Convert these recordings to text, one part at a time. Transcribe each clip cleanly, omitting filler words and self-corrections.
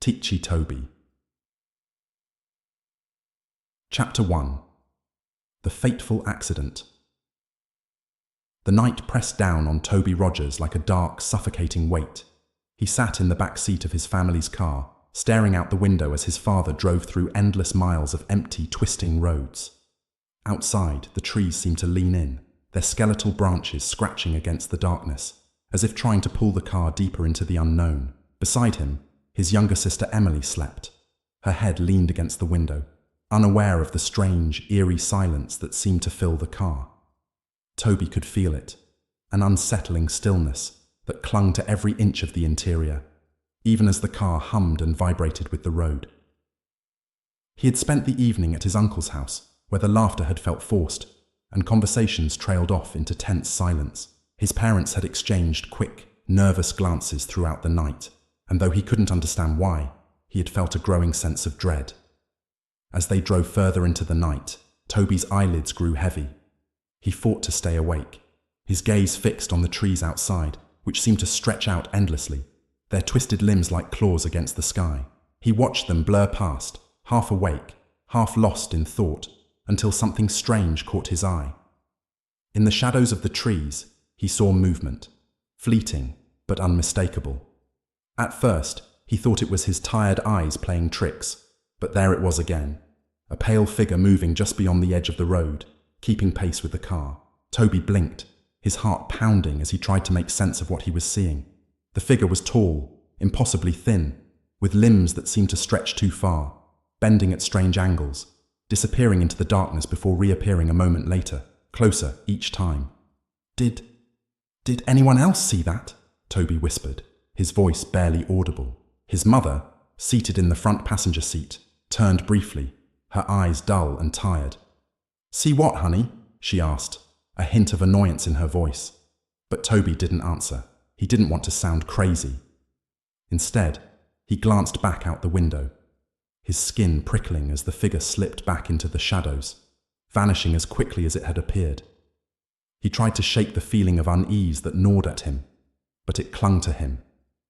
Ticci Toby. Chapter 1. The Fateful Accident. The night pressed down on Toby Rogers like a dark, suffocating weight. He sat in the back seat of his family's car, staring out the window as his father drove through endless miles of empty, twisting roads. Outside, the trees seemed to lean in, their skeletal branches scratching against the darkness, as if trying to pull the car deeper into the unknown. Beside him, his younger sister Emily slept. Her head leaned against the window, unaware of the strange, eerie silence that seemed to fill the car. Toby could feel it, an unsettling stillness that clung to every inch of the interior, even as the car hummed and vibrated with the road. He had spent the evening at his uncle's house, where the laughter had felt forced, and conversations trailed off into tense silence. His parents had exchanged quick, nervous glances throughout the night, and though he couldn't understand why, he had felt a growing sense of dread. As they drove further into the night, Toby's eyelids grew heavy. He fought to stay awake, his gaze fixed on the trees outside, which seemed to stretch out endlessly, their twisted limbs like claws against the sky. He watched them blur past, half awake, half lost in thought, until something strange caught his eye. In the shadows of the trees, he saw movement, fleeting but unmistakable. At first, he thought it was his tired eyes playing tricks, but there it was again, a pale figure moving just beyond the edge of the road, keeping pace with the car. Toby blinked, his heart pounding as he tried to make sense of what he was seeing. The figure was tall, impossibly thin, with limbs that seemed to stretch too far, bending at strange angles, disappearing into the darkness before reappearing a moment later, closer each time. Did anyone else see that? Toby whispered, his voice barely audible. His mother, seated in the front passenger seat, turned briefly, her eyes dull and tired. "See what, honey?" she asked, a hint of annoyance in her voice. But Toby didn't answer. He didn't want to sound crazy. Instead, he glanced back out the window, his skin prickling as the figure slipped back into the shadows, vanishing as quickly as it had appeared. He tried to shake the feeling of unease that gnawed at him, but it clung to him,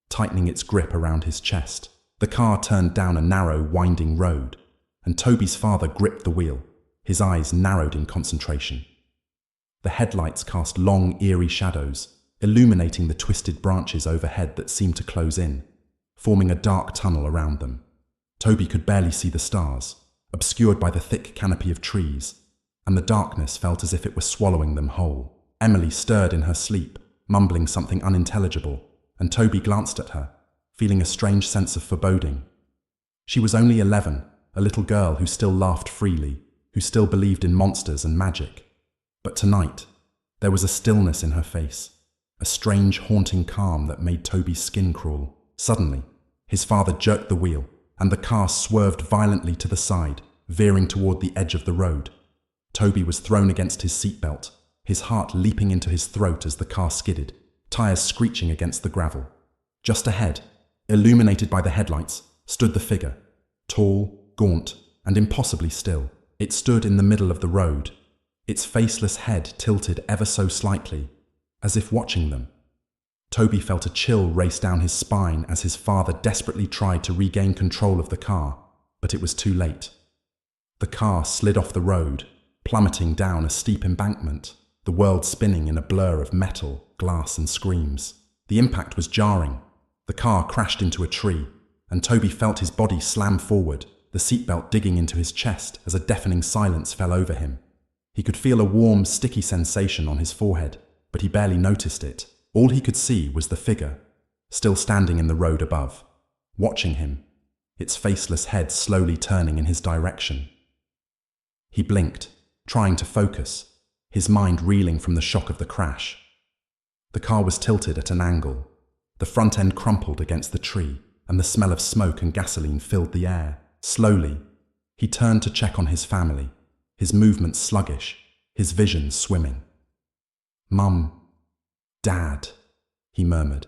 tightening its grip around his chest. The car turned down a narrow, winding road, and Toby's father gripped the wheel, his eyes narrowed in concentration. The headlights cast long, eerie shadows, illuminating the twisted branches overhead that seemed to close in, forming a dark tunnel around them. Toby could barely see the stars, obscured by the thick canopy of trees, and the darkness felt as if it were swallowing them whole. Emily stirred in her sleep, mumbling something unintelligible, and Toby glanced at her, feeling a strange sense of foreboding. She was only 11, a little girl who still laughed freely, who still believed in monsters and magic. But tonight, there was a stillness in her face, a strange, haunting calm that made Toby's skin crawl. Suddenly, his father jerked the wheel, and the car swerved violently to the side, veering toward the edge of the road. Toby was thrown against his seatbelt, his heart leaping into his throat as the car skidded, tires screeching against the gravel. Just ahead, illuminated by the headlights, stood the figure, tall, gaunt, and impossibly still. It stood in the middle of the road, its faceless head tilted ever so slightly, as if watching them. Toby felt a chill race down his spine as his father desperately tried to regain control of the car, but it was too late. The car slid off the road, plummeting down a steep embankment, the world spinning in a blur of metal, glass, and screams. The impact was jarring. The car crashed into a tree, and Toby felt his body slam forward, the seatbelt digging into his chest as a deafening silence fell over him. He could feel a warm, sticky sensation on his forehead, but he barely noticed it. All he could see was the figure, still standing in the road above, watching him, its faceless head slowly turning in his direction. He blinked, trying to focus, his mind reeling from the shock of the crash. The car was tilted at an angle. The front end crumpled against the tree, and the smell of smoke and gasoline filled the air. Slowly, he turned to check on his family, his movements sluggish, his vision swimming. "Mum, Dad," he murmured,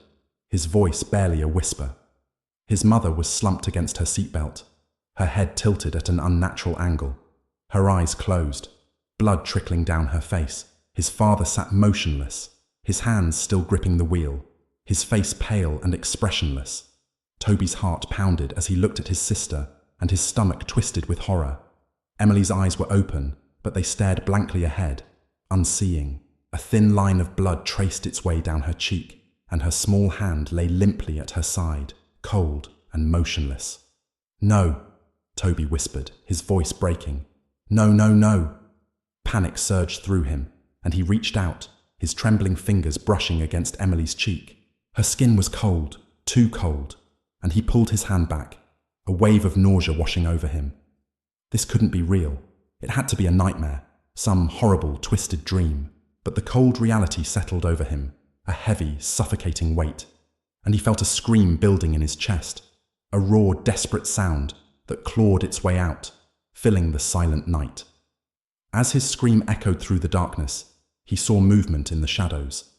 his voice barely a whisper. His mother was slumped against her seatbelt, her head tilted at an unnatural angle, her eyes closed, blood trickling down her face. His father sat motionless, his hands still gripping the wheel, his face pale and expressionless. Toby's heart pounded as he looked at his sister, and his stomach twisted with horror. Emily's eyes were open, but they stared blankly ahead, unseeing. A thin line of blood traced its way down her cheek, and her small hand lay limply at her side, cold and motionless. "No," Toby whispered, his voice breaking. "No, no, no." Panic surged through him, and he reached out, his trembling fingers brushing against Emily's cheek. Her skin was cold, too cold, and he pulled his hand back, a wave of nausea washing over him. This couldn't be real. It had to be a nightmare, some horrible, twisted dream. But the cold reality settled over him, a heavy, suffocating weight, and he felt a scream building in his chest, a raw, desperate sound that clawed its way out, filling the silent night. As his scream echoed through the darkness, he saw movement in the shadows.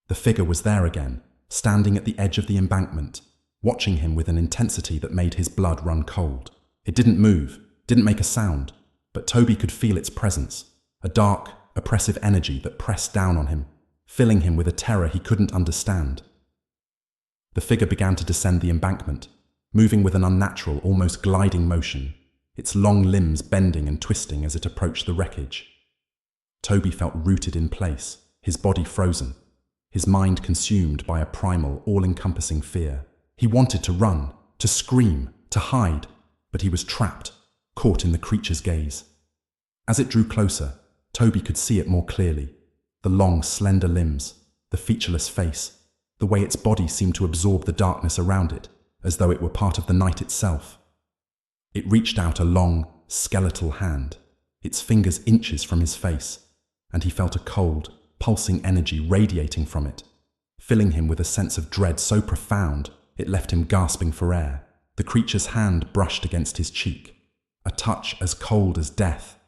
The figure was there again, standing at the edge of the embankment, watching him with an intensity that made his blood run cold. It didn't move, didn't make a sound, but Toby could feel its presence, a dark, oppressive energy that pressed down on him, filling him with a terror he couldn't understand. The figure began to descend the embankment, moving with an unnatural, almost gliding motion, its long limbs bending and twisting as it approached the wreckage. Toby felt rooted in place, his body frozen, his mind consumed by a primal, all-encompassing fear. He wanted to run, to scream, to hide, but he was trapped, caught in the creature's gaze. As it drew closer, Toby could see it more clearly, the long, slender limbs, the featureless face, the way its body seemed to absorb the darkness around it, as though it were part of the night itself. It reached out a long, skeletal hand, its fingers inches from his face, and he felt a cold, pulsing energy radiating from it, filling him with a sense of dread so profound it left him gasping for air. The creature's hand brushed against his cheek, a touch as cold as death,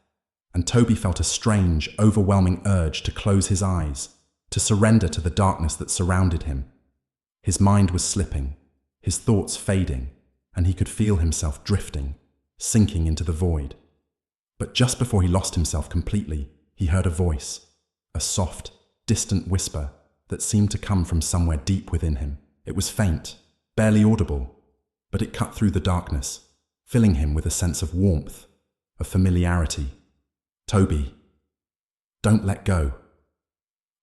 and Toby felt a strange, overwhelming urge to close his eyes, to surrender to the darkness that surrounded him. His mind was slipping, his thoughts fading, and he could feel himself drifting, sinking into the void. But just before he lost himself completely, he heard a voice, a soft, distant whisper that seemed to come from somewhere deep within him. It was faint, barely audible, but it cut through the darkness, filling him with a sense of warmth, of familiarity. "Toby, don't let go."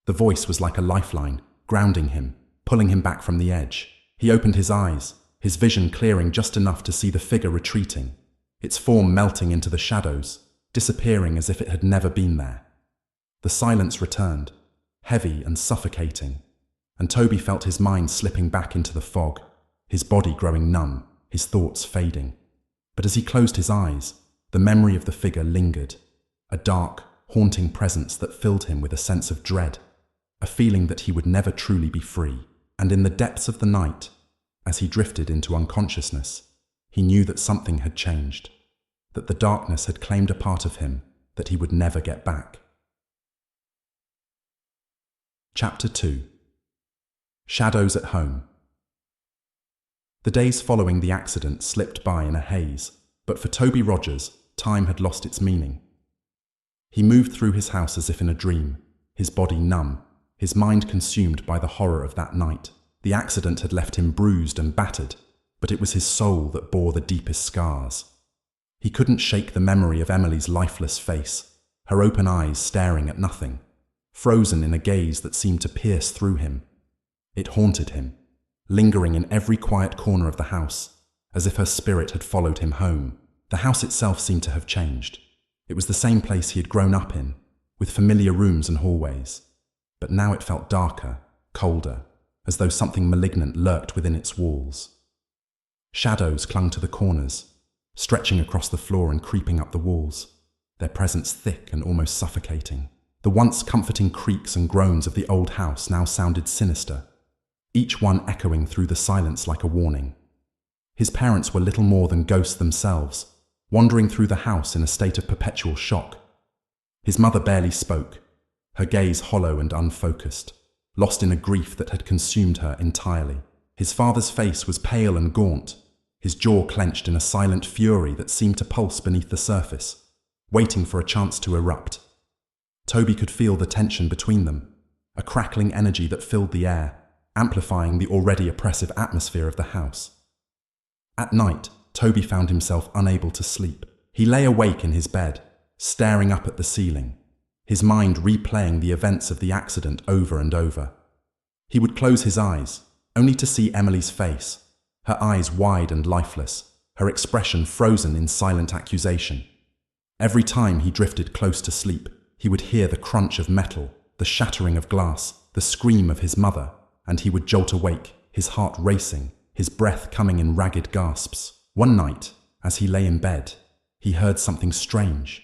The voice was like a lifeline, grounding him, pulling him back from the edge. He opened his eyes, his vision clearing just enough to see the figure retreating, its form melting into the shadows, disappearing as if it had never been there. The silence returned, heavy and suffocating, and Toby felt his mind slipping back into the fog, his body growing numb, his thoughts fading. But as he closed his eyes, the memory of the figure lingered, a dark, haunting presence that filled him with a sense of dread, a feeling that he would never truly be free. And in the depths of the night, as he drifted into unconsciousness, he knew that something had changed, that the darkness had claimed a part of him that he would never get back. Chapter 2. Shadows at Home. The days following the accident slipped by in a haze, but for Toby Rogers, time had lost its meaning. He moved through his house as if in a dream, his body numb, his mind consumed by the horror of that night. The accident had left him bruised and battered, but it was his soul that bore the deepest scars. He couldn't shake the memory of Emily's lifeless face, her open eyes staring at nothing, frozen in a gaze that seemed to pierce through him. It haunted him, lingering in every quiet corner of the house, as if her spirit had followed him home. The house itself seemed to have changed. It was the same place he had grown up in, with familiar rooms and hallways. But now it felt darker, colder, as though something malignant lurked within its walls. Shadows clung to the corners, stretching across the floor and creeping up the walls, their presence thick and almost suffocating. The once comforting creaks and groans of the old house now sounded sinister, each one echoing through the silence like a warning. His parents were little more than ghosts themselves, wandering through the house in a state of perpetual shock. His mother barely spoke, her gaze hollow and unfocused, lost in a grief that had consumed her entirely. His father's face was pale and gaunt, his jaw clenched in a silent fury that seemed to pulse beneath the surface, waiting for a chance to erupt. Toby could feel the tension between them, a crackling energy that filled the air, amplifying the already oppressive atmosphere of the house. At night, Toby found himself unable to sleep. He lay awake in his bed, staring up at the ceiling, his mind replaying the events of the accident over and over. He would close his eyes, only to see Emily's face, her eyes wide and lifeless, her expression frozen in silent accusation. Every time he drifted close to sleep, he would hear the crunch of metal, the shattering of glass, the scream of his mother, and he would jolt awake, his heart racing, his breath coming in ragged gasps. One night, as he lay in bed, he heard something strange,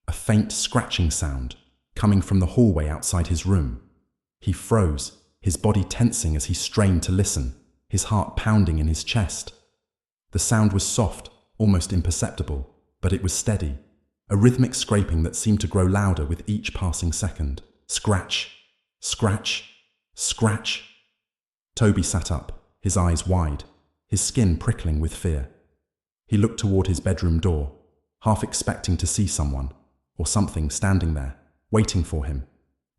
a faint scratching sound, coming from the hallway outside his room. He froze, his body tensing as he strained to listen, his heart pounding in his chest. The sound was soft, almost imperceptible, but it was steady, a rhythmic scraping that seemed to grow louder with each passing second. Scratch, scratch, scratch. Toby sat up, his eyes wide, his skin prickling with fear. He looked toward his bedroom door, half expecting to see someone, or something standing there, waiting for him.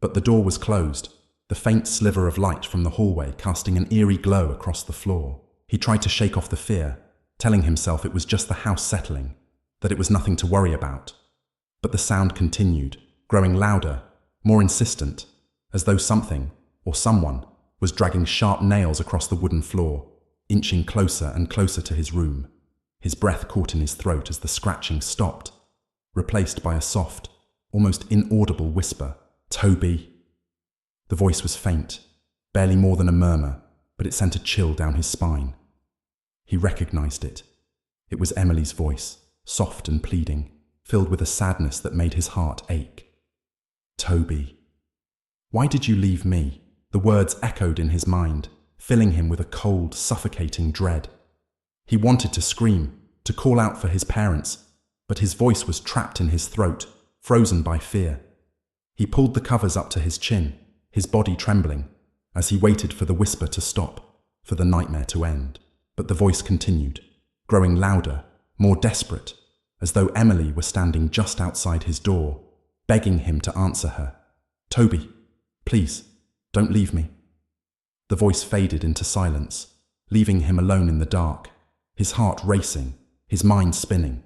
But the door was closed, the faint sliver of light from the hallway casting an eerie glow across the floor. He tried to shake off the fear, telling himself it was just the house settling, that it was nothing to worry about. But the sound continued, growing louder, more insistent, as though something, or someone, was dragging sharp nails across the wooden floor, inching closer and closer to his room. His breath caught in his throat as the scratching stopped, replaced by a soft, almost inaudible whisper. "Toby." The voice was faint, barely more than a murmur, but it sent a chill down his spine. He recognized it. It was Emily's voice, soft and pleading, filled with a sadness that made his heart ache. "Toby, why did you leave me?" The words echoed in his mind, filling him with a cold, suffocating dread. He wanted to scream, to call out for his parents, but his voice was trapped in his throat, frozen by fear. He pulled the covers up to his chin, his body trembling, as he waited for the whisper to stop, for the nightmare to end. But the voice continued, growing louder, more desperate, as though Emily were standing just outside his door, begging him to answer her. "Toby, please, don't leave me." The voice faded into silence, leaving him alone in the dark, his heart racing, his mind spinning.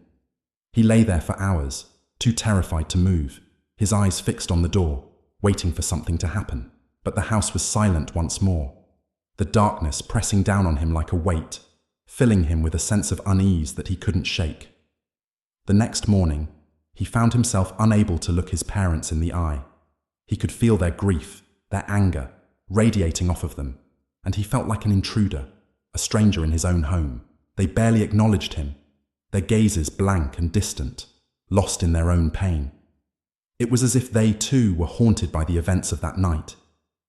He lay there for hours, too terrified to move, his eyes fixed on the door, waiting for something to happen. But the house was silent once more, the darkness pressing down on him like a weight, filling him with a sense of unease that he couldn't shake. The next morning, he found himself unable to look his parents in the eye. He could feel their grief, their anger, radiating off of them, and he felt like an intruder, a stranger in his own home. They barely acknowledged him, their gazes blank and distant, lost in their own pain. It was as if they too were haunted by the events of that night,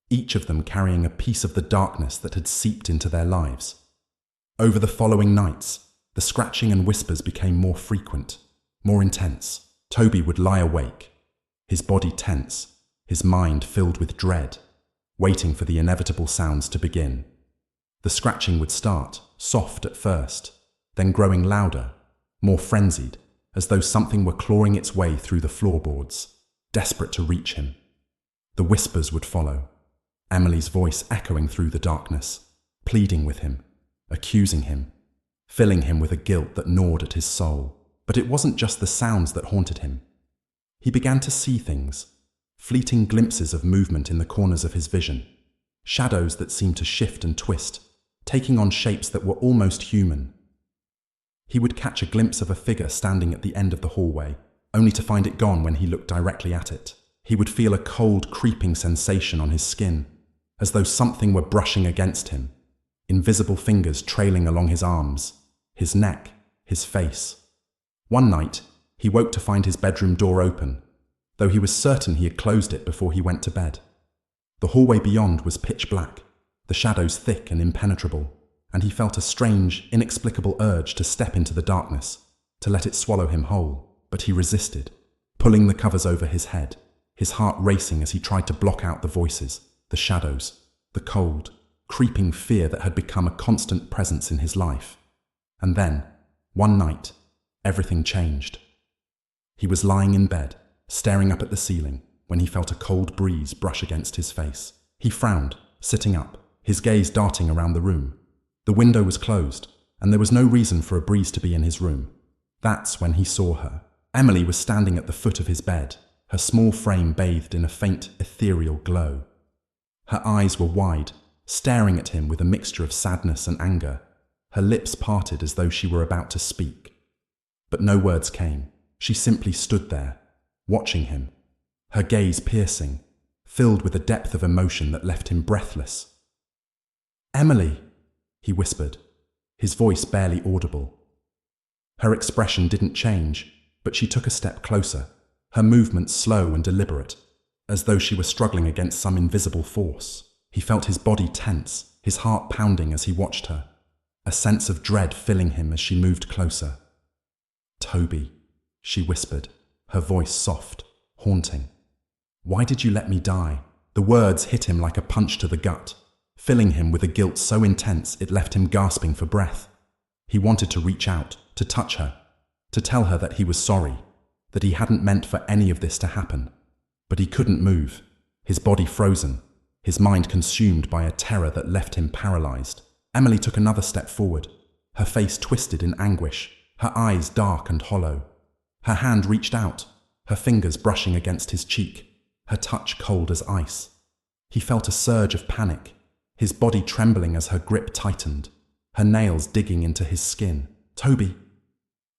each of them carrying a piece of the darkness that had seeped into their lives. Over the following nights, the scratching and whispers became more frequent, more intense. Toby would lie awake, his body tense, his mind filled with dread, waiting for the inevitable sounds to begin. The scratching would start, soft at first, then growing louder, more frenzied, as though something were clawing its way through the floorboards, desperate to reach him. The whispers would follow, Emily's voice echoing through the darkness, pleading with him, accusing him, filling him with a guilt that gnawed at his soul. But it wasn't just the sounds that haunted him. He began to see things, fleeting glimpses of movement in the corners of his vision, shadows that seemed to shift and twist, taking on shapes that were almost human. He would catch a glimpse of a figure standing at the end of the hallway, only to find it gone when he looked directly at it. He would feel a cold, creeping sensation on his skin, as though something were brushing against him, invisible fingers trailing along his arms, his neck, his face. One night, he woke to find his bedroom door open, though he was certain he had closed it before he went to bed. The hallway beyond was pitch black, the shadows thick and impenetrable, and he felt a strange, inexplicable urge to step into the darkness, to let it swallow him whole. But he resisted, pulling the covers over his head, his heart racing as he tried to block out the voices, the shadows, the cold, creeping fear that had become a constant presence in his life. And then, one night, everything changed. He was lying in bed, staring up at the ceiling, when he felt a cold breeze brush against his face. He frowned, sitting up, his gaze darting around the room. The window was closed, and there was no reason for a breeze to be in his room. That's when he saw her. Emily was standing at the foot of his bed, her small frame bathed in a faint, ethereal glow. Her eyes were wide, staring at him with a mixture of sadness and anger, her lips parted as though she were about to speak. But no words came. She simply stood there, watching him, her gaze piercing, filled with a depth of emotion that left him breathless. "Emily," he whispered, his voice barely audible. Her expression didn't change, but she took a step closer, her movements slow and deliberate, as though she were struggling against some invisible force. He felt his body tense, his heart pounding as he watched her, a sense of dread filling him as she moved closer. "Toby," she whispered, her voice soft, haunting. "Why did you let me die?" The words hit him like a punch to the gut, filling him with a guilt so intense it left him gasping for breath. He wanted to reach out, to touch her, to tell her that he was sorry, that he hadn't meant for any of this to happen. But he couldn't move, his body frozen, his mind consumed by a terror that left him paralyzed. Emily took another step forward, her face twisted in anguish, her eyes dark and hollow. Her hand reached out, her fingers brushing against his cheek, her touch cold as ice. He felt a surge of panic, his body trembling as her grip tightened, her nails digging into his skin. "Toby,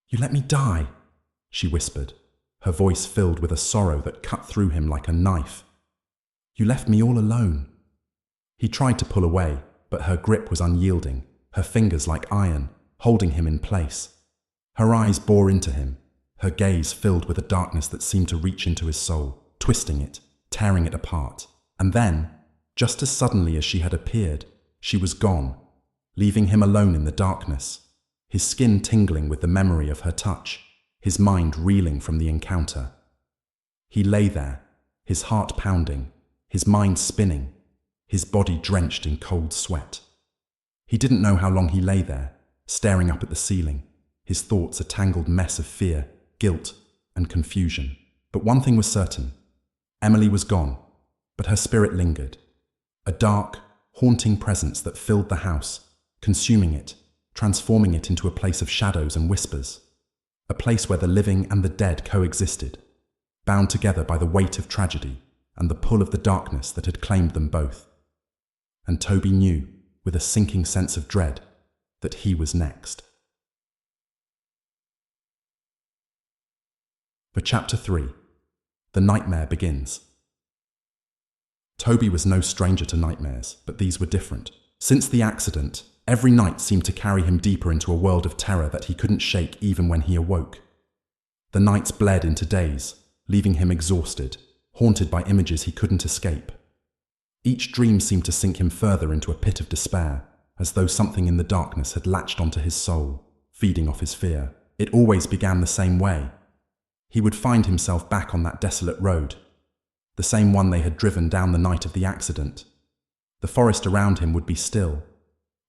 you let me die," she whispered, her voice filled with a sorrow that cut through him like a knife. "You left me all alone." He tried to pull away, but her grip was unyielding, her fingers like iron, holding him in place. Her eyes bore into him, her gaze filled with a darkness that seemed to reach into his soul, twisting it, tearing it apart. And then, just as suddenly as she had appeared, she was gone, leaving him alone in the darkness, his skin tingling with the memory of her touch, his mind reeling from the encounter. He lay there, his heart pounding, his mind spinning, his body drenched in cold sweat. He didn't know how long he lay there, staring up at the ceiling, his thoughts a tangled mess of fear, guilt, and confusion. But one thing was certain. Emily was gone, but her spirit lingered. A dark, haunting presence that filled the house, consuming it, transforming it into a place of shadows and whispers. A place where the living and the dead coexisted, bound together by the weight of tragedy and the pull of the darkness that had claimed them both. And Toby knew, with a sinking sense of dread, that he was next. For Chapter 3, The Nightmare Begins. Toby was no stranger to nightmares, but these were different. Since the accident, every night seemed to carry him deeper into a world of terror that he couldn't shake even when he awoke. The nights bled into days, leaving him exhausted, haunted by images he couldn't escape. Each dream seemed to sink him further into a pit of despair, as though something in the darkness had latched onto his soul, feeding off his fear. It always began the same way. He would find himself back on that desolate road, the same one they had driven down the night of the accident. The forest around him would be still,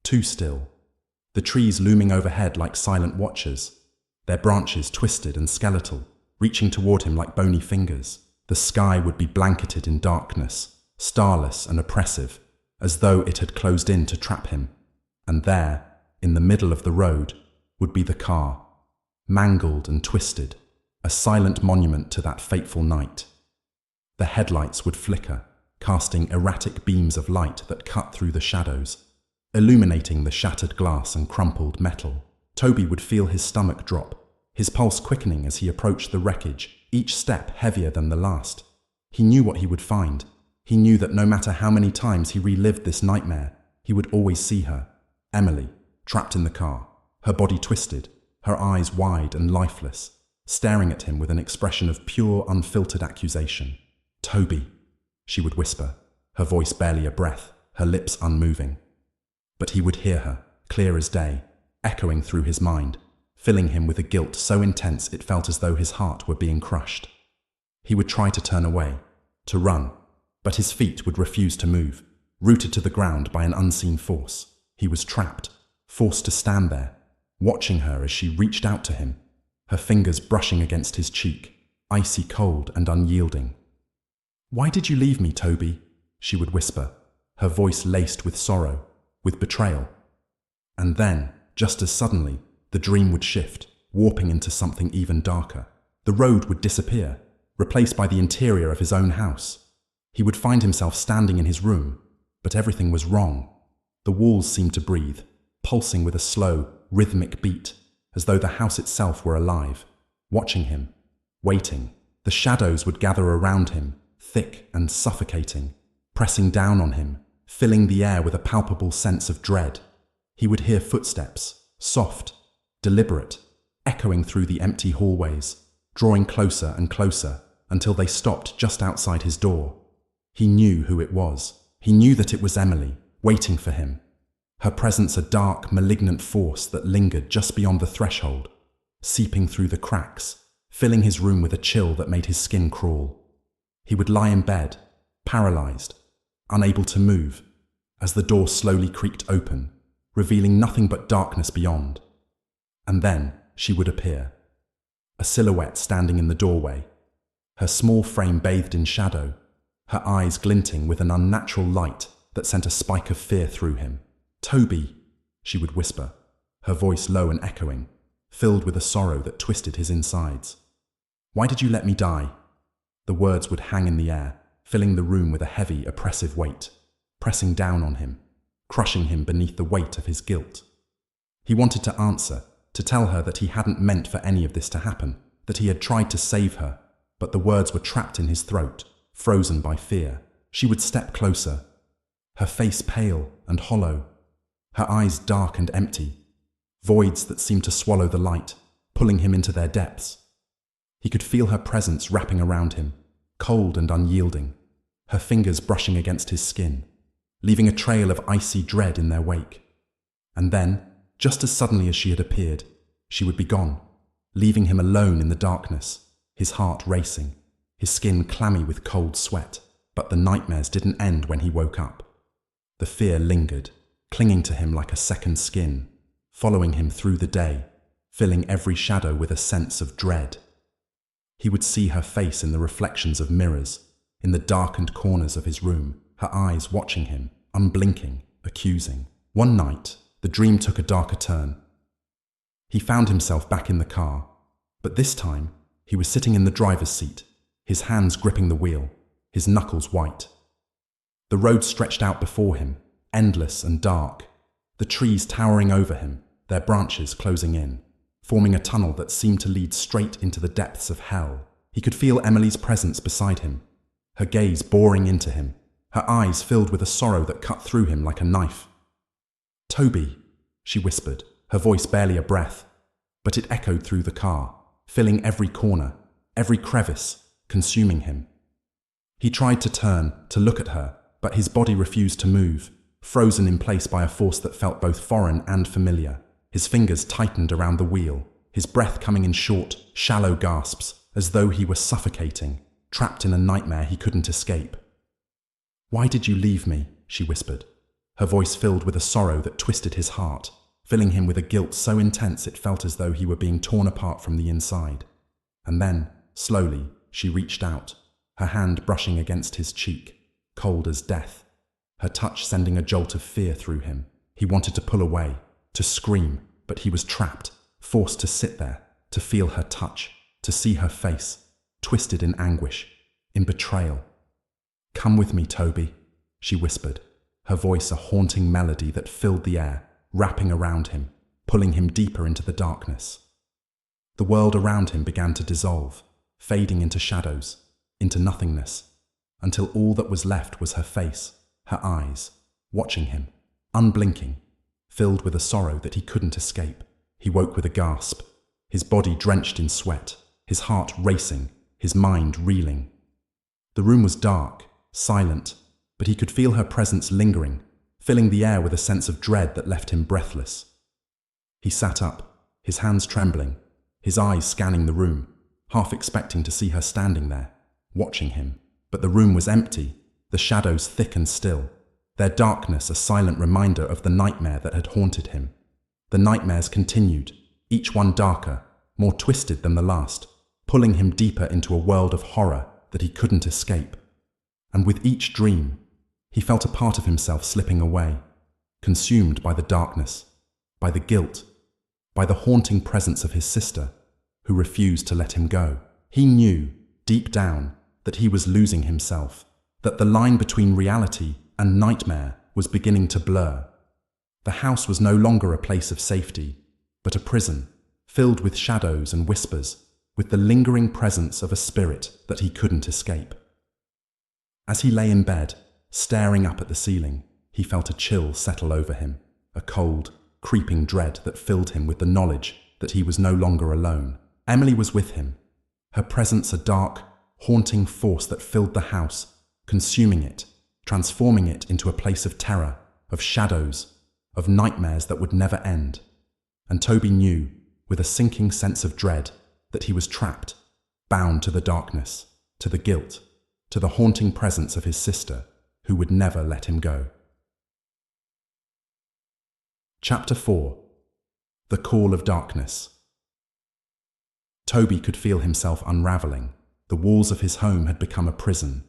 too still, the trees looming overhead like silent watchers, their branches twisted and skeletal, reaching toward him like bony fingers. The sky would be blanketed in darkness, starless and oppressive, as though it had closed in to trap him. And there, in the middle of the road, would be the car, mangled and twisted, a silent monument to that fateful night. The headlights would flicker, casting erratic beams of light that cut through the shadows, illuminating the shattered glass and crumpled metal. Toby would feel his stomach drop, his pulse quickening as he approached the wreckage, each step heavier than the last. He knew what he would find. He knew that no matter how many times he relived this nightmare, he would always see her, Emily, trapped in the car, her body twisted, her eyes wide and lifeless, staring at him with an expression of pure, unfiltered accusation. "Toby," she would whisper, her voice barely a breath, her lips unmoving. But he would hear her, clear as day, echoing through his mind, filling him with a guilt so intense it felt as though his heart were being crushed. He would try to turn away, to run, but his feet would refuse to move, rooted to the ground by an unseen force. He was trapped, forced to stand there, watching her as she reached out to him, her fingers brushing against his cheek, icy cold and unyielding. "Why did you leave me, Toby?" she would whisper, her voice laced with sorrow, with betrayal. And then, just as suddenly, the dream would shift, warping into something even darker. The road would disappear, replaced by the interior of his own house. He would find himself standing in his room, but everything was wrong. The walls seemed to breathe, pulsing with a slow, rhythmic beat, as though the house itself were alive, watching him, waiting. The shadows would gather around him, thick and suffocating, pressing down on him, filling the air with a palpable sense of dread. He would hear footsteps, soft, deliberate, echoing through the empty hallways, drawing closer and closer until they stopped just outside his door. He knew who it was. He knew that it was Emily, waiting for him. Her presence a dark, malignant force that lingered just beyond the threshold, seeping through the cracks, filling his room with a chill that made his skin crawl. He would lie in bed, paralyzed, unable to move, as the door slowly creaked open, revealing nothing but darkness beyond. And then she would appear, a silhouette standing in the doorway, her small frame bathed in shadow, her eyes glinting with an unnatural light that sent a spike of fear through him. "Toby," she would whisper, her voice low and echoing, filled with a sorrow that twisted his insides. "Why did you let me die?" The words would hang in the air, filling the room with a heavy, oppressive weight, pressing down on him, crushing him beneath the weight of his guilt. He wanted to answer, to tell her that he hadn't meant for any of this to happen, that he had tried to save her, but the words were trapped in his throat, frozen by fear. She would step closer, her face pale and hollow, her eyes dark and empty, voids that seemed to swallow the light, pulling him into their depths. He could feel her presence wrapping around him, cold and unyielding, her fingers brushing against his skin, leaving a trail of icy dread in their wake. And then, just as suddenly as she had appeared, she would be gone, leaving him alone in the darkness, his heart racing, his skin clammy with cold sweat. But the nightmares didn't end when he woke up. The fear lingered, clinging to him like a second skin, following him through the day, filling every shadow with a sense of dread. He would see her face in the reflections of mirrors, in the darkened corners of his room, her eyes watching him, unblinking, accusing. One night, the dream took a darker turn. He found himself back in the car, but this time, he was sitting in the driver's seat, his hands gripping the wheel, his knuckles white. The road stretched out before him, endless and dark, the trees towering over him, their branches closing in, forming a tunnel that seemed to lead straight into the depths of hell. He could feel Emily's presence beside him, her gaze boring into him, her eyes filled with a sorrow that cut through him like a knife. "Toby," she whispered, her voice barely a breath, but it echoed through the car, filling every corner, every crevice, consuming him. He tried to turn, to look at her, but his body refused to move, frozen in place by a force that felt both foreign and familiar. His fingers tightened around the wheel, his breath coming in short, shallow gasps, as though he were suffocating, trapped in a nightmare he couldn't escape. "Why did you leave me?" she whispered, her voice filled with a sorrow that twisted his heart, filling him with a guilt so intense it felt as though he were being torn apart from the inside. And then, slowly, she reached out, her hand brushing against his cheek, cold as death, her touch sending a jolt of fear through him. He wanted to pull away, to scream, but he was trapped, forced to sit there, to feel her touch, to see her face, twisted in anguish, in betrayal. "Come with me, Toby," she whispered, her voice a haunting melody that filled the air, wrapping around him, pulling him deeper into the darkness. The world around him began to dissolve, fading into shadows, into nothingness, until all that was left was her face, her eyes, watching him, unblinking, filled with a sorrow that he couldn't escape. He woke with a gasp, his body drenched in sweat, his heart racing, his mind reeling. The room was dark, silent, but he could feel her presence lingering, filling the air with a sense of dread that left him breathless. He sat up, his hands trembling, his eyes scanning the room, half expecting to see her standing there, watching him. But the room was empty, the shadows thick and still, their darkness a silent reminder of the nightmare that had haunted him. The nightmares continued, each one darker, more twisted than the last, pulling him deeper into a world of horror that he couldn't escape. And with each dream, he felt a part of himself slipping away, consumed by the darkness, by the guilt, by the haunting presence of his sister, who refused to let him go. He knew, deep down, that he was losing himself, that the line between reality and nightmare was beginning to blur. The house was no longer a place of safety, but a prison, filled with shadows and whispers, with the lingering presence of a spirit that he couldn't escape. As he lay in bed, staring up at the ceiling, he felt a chill settle over him, a cold, creeping dread that filled him with the knowledge that he was no longer alone. Emily was with him, her presence a dark, haunting force that filled the house, consuming it, transforming it into a place of terror, of shadows, of nightmares that would never end. And Toby knew, with a sinking sense of dread, that he was trapped, bound to the darkness, to the guilt, to the haunting presence of his sister, who would never let him go. Chapter 4. The Call of Darkness. Toby could feel himself unraveling. The walls of his home had become a prison,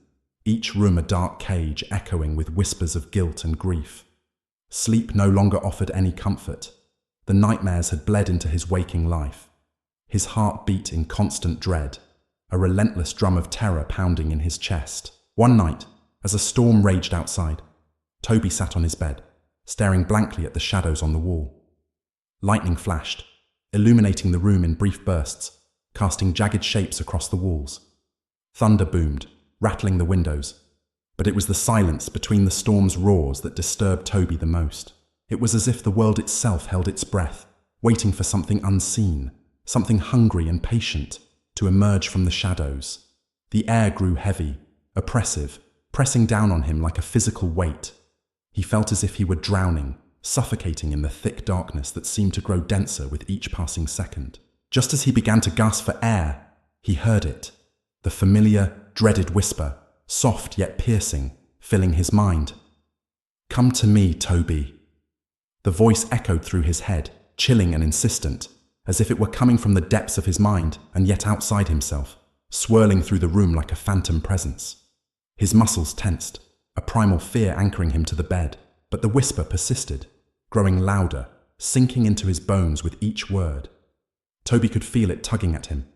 each room a dark cage echoing with whispers of guilt and grief. Sleep no longer offered any comfort. The nightmares had bled into his waking life. His heart beat in constant dread, a relentless drum of terror pounding in his chest. One night, as a storm raged outside, Toby sat on his bed, staring blankly at the shadows on the wall. Lightning flashed, illuminating the room in brief bursts, casting jagged shapes across the walls. Thunder boomed, rattling the windows, but it was the silence between the storm's roars that disturbed Toby the most. It was as if the world itself held its breath, waiting for something unseen, something hungry and patient, to emerge from the shadows. The air grew heavy, oppressive, pressing down on him like a physical weight. He felt as if he were drowning, suffocating in the thick darkness that seemed to grow denser with each passing second. Just as he began to gasp for air, he heard it, the familiar, dreaded whisper, soft yet piercing, filling his mind. "Come to me, Toby." The voice echoed through his head, chilling and insistent, as if it were coming from the depths of his mind and yet outside himself, swirling through the room like a phantom presence. His muscles tensed, a primal fear anchoring him to the bed, but the whisper persisted, growing louder, sinking into his bones with each word. Toby could feel it tugging at him,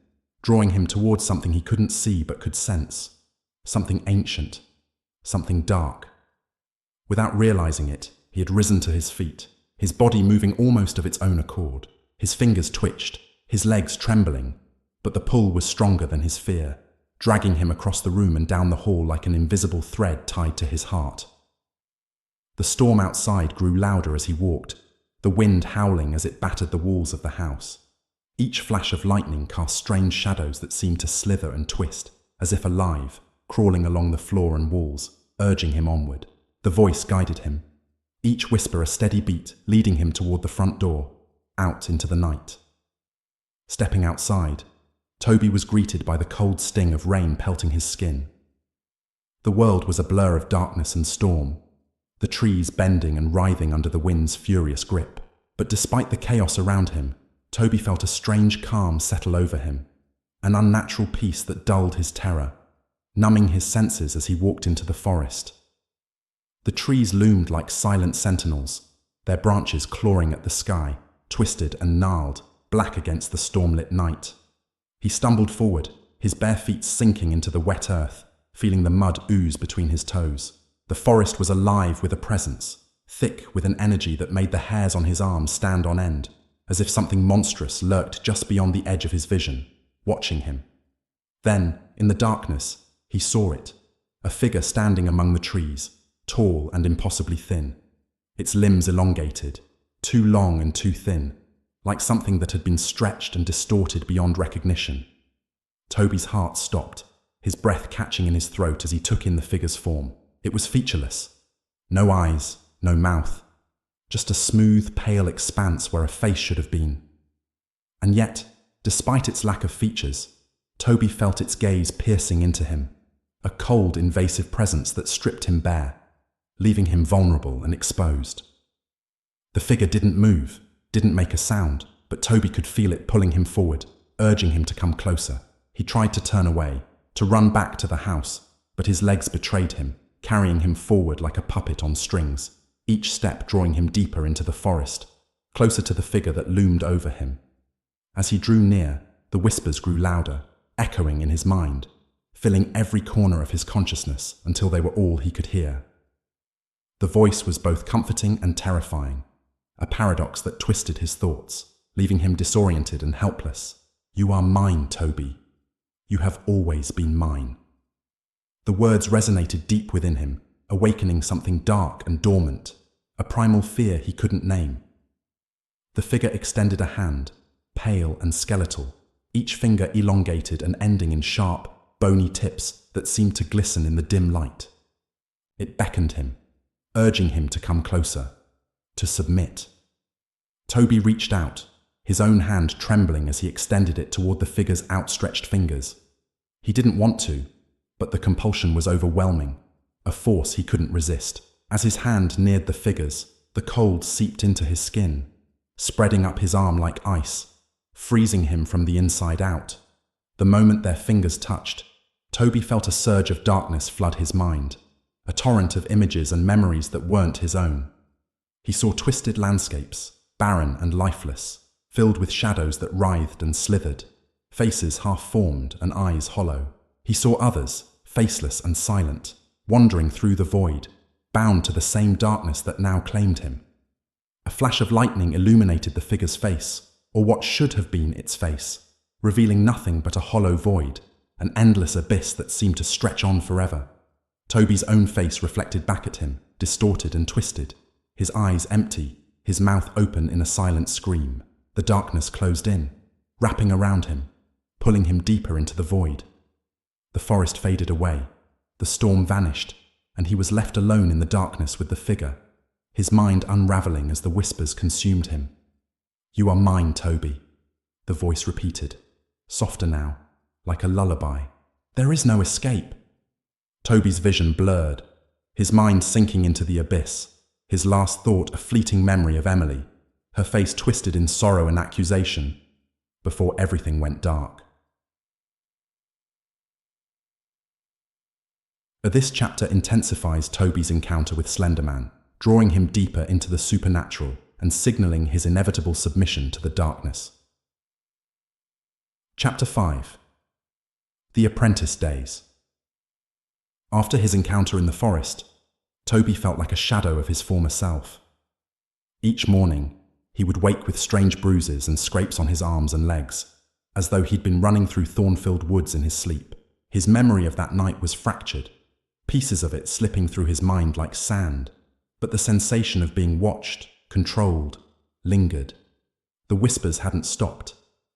drawing him towards something he couldn't see but could sense, something ancient, something dark. Without realizing it, he had risen to his feet, his body moving almost of its own accord. His fingers twitched, his legs trembling, but the pull was stronger than his fear, dragging him across the room and down the hall like an invisible thread tied to his heart. The storm outside grew louder as he walked, the wind howling as it battered the walls of the house. Each flash of lightning cast strange shadows that seemed to slither and twist, as if alive, crawling along the floor and walls, urging him onward. The voice guided him, each whisper a steady beat, leading him toward the front door, out into the night. Stepping outside, Toby was greeted by the cold sting of rain pelting his skin. The world was a blur of darkness and storm, the trees bending and writhing under the wind's furious grip. But despite the chaos around him, Toby felt a strange calm settle over him, an unnatural peace that dulled his terror, numbing his senses as he walked into the forest. The trees loomed like silent sentinels, their branches clawing at the sky, twisted and gnarled, black against the storm-lit night. He stumbled forward, his bare feet sinking into the wet earth, feeling the mud ooze between his toes. The forest was alive with a presence, thick with an energy that made the hairs on his arms stand on end, as if something monstrous lurked just beyond the edge of his vision, watching him. Then, in the darkness, he saw it, a figure standing among the trees, tall and impossibly thin, its limbs elongated, too long and too thin, like something that had been stretched and distorted beyond recognition. Toby's heart stopped, his breath catching in his throat as he took in the figure's form. It was featureless. No eyes, no mouth, just a smooth, pale expanse where a face should have been. And yet, despite its lack of features, Toby felt its gaze piercing into him, a cold, invasive presence that stripped him bare, leaving him vulnerable and exposed. The figure didn't move, didn't make a sound, but Toby could feel it pulling him forward, urging him to come closer. He tried to turn away, to run back to the house, but his legs betrayed him, carrying him forward like a puppet on strings, each step drawing him deeper into the forest, closer to the figure that loomed over him. As he drew near, the whispers grew louder, echoing in his mind, filling every corner of his consciousness until they were all he could hear. The voice was both comforting and terrifying, a paradox that twisted his thoughts, leaving him disoriented and helpless. "You are mine, Toby. You have always been mine." The words resonated deep within him, awakening something dark and dormant, a primal fear he couldn't name. The figure extended a hand, pale and skeletal, each finger elongated and ending in sharp, bony tips that seemed to glisten in the dim light. It beckoned him, urging him to come closer, to submit. Toby reached out, his own hand trembling as he extended it toward the figure's outstretched fingers. He didn't want to, but the compulsion was overwhelming, a force he couldn't resist. As his hand neared the figures, the cold seeped into his skin, spreading up his arm like ice, freezing him from the inside out. The moment their fingers touched, Toby felt a surge of darkness flood his mind, a torrent of images and memories that weren't his own. He saw twisted landscapes, barren and lifeless, filled with shadows that writhed and slithered, faces half-formed and eyes hollow. He saw others, faceless and silent, wandering through the void, bound to the same darkness that now claimed him. A flash of lightning illuminated the figure's face, or what should have been its face, revealing nothing but a hollow void, an endless abyss that seemed to stretch on forever. Toby's own face reflected back at him, distorted and twisted, his eyes empty, his mouth open in a silent scream. The darkness closed in, wrapping around him, pulling him deeper into the void. The forest faded away, the storm vanished, and he was left alone in the darkness with the figure, his mind unraveling as the whispers consumed him. "You are mine, Toby," the voice repeated, softer now, like a lullaby. "There is no escape." Toby's vision blurred, his mind sinking into the abyss, his last thought a fleeting memory of Emily, her face twisted in sorrow and accusation, before everything went dark. This chapter intensifies Toby's encounter with Slenderman, drawing him deeper into the supernatural and signaling his inevitable submission to the darkness. Chapter 5. The Apprentice Days. After his encounter in the forest, Toby felt like a shadow of his former self. Each morning, he would wake with strange bruises and scrapes on his arms and legs, as though he'd been running through thorn-filled woods in his sleep. His memory of that night was fractured, pieces of it slipping through his mind like sand, but the sensation of being watched, controlled, lingered. The whispers hadn't stopped.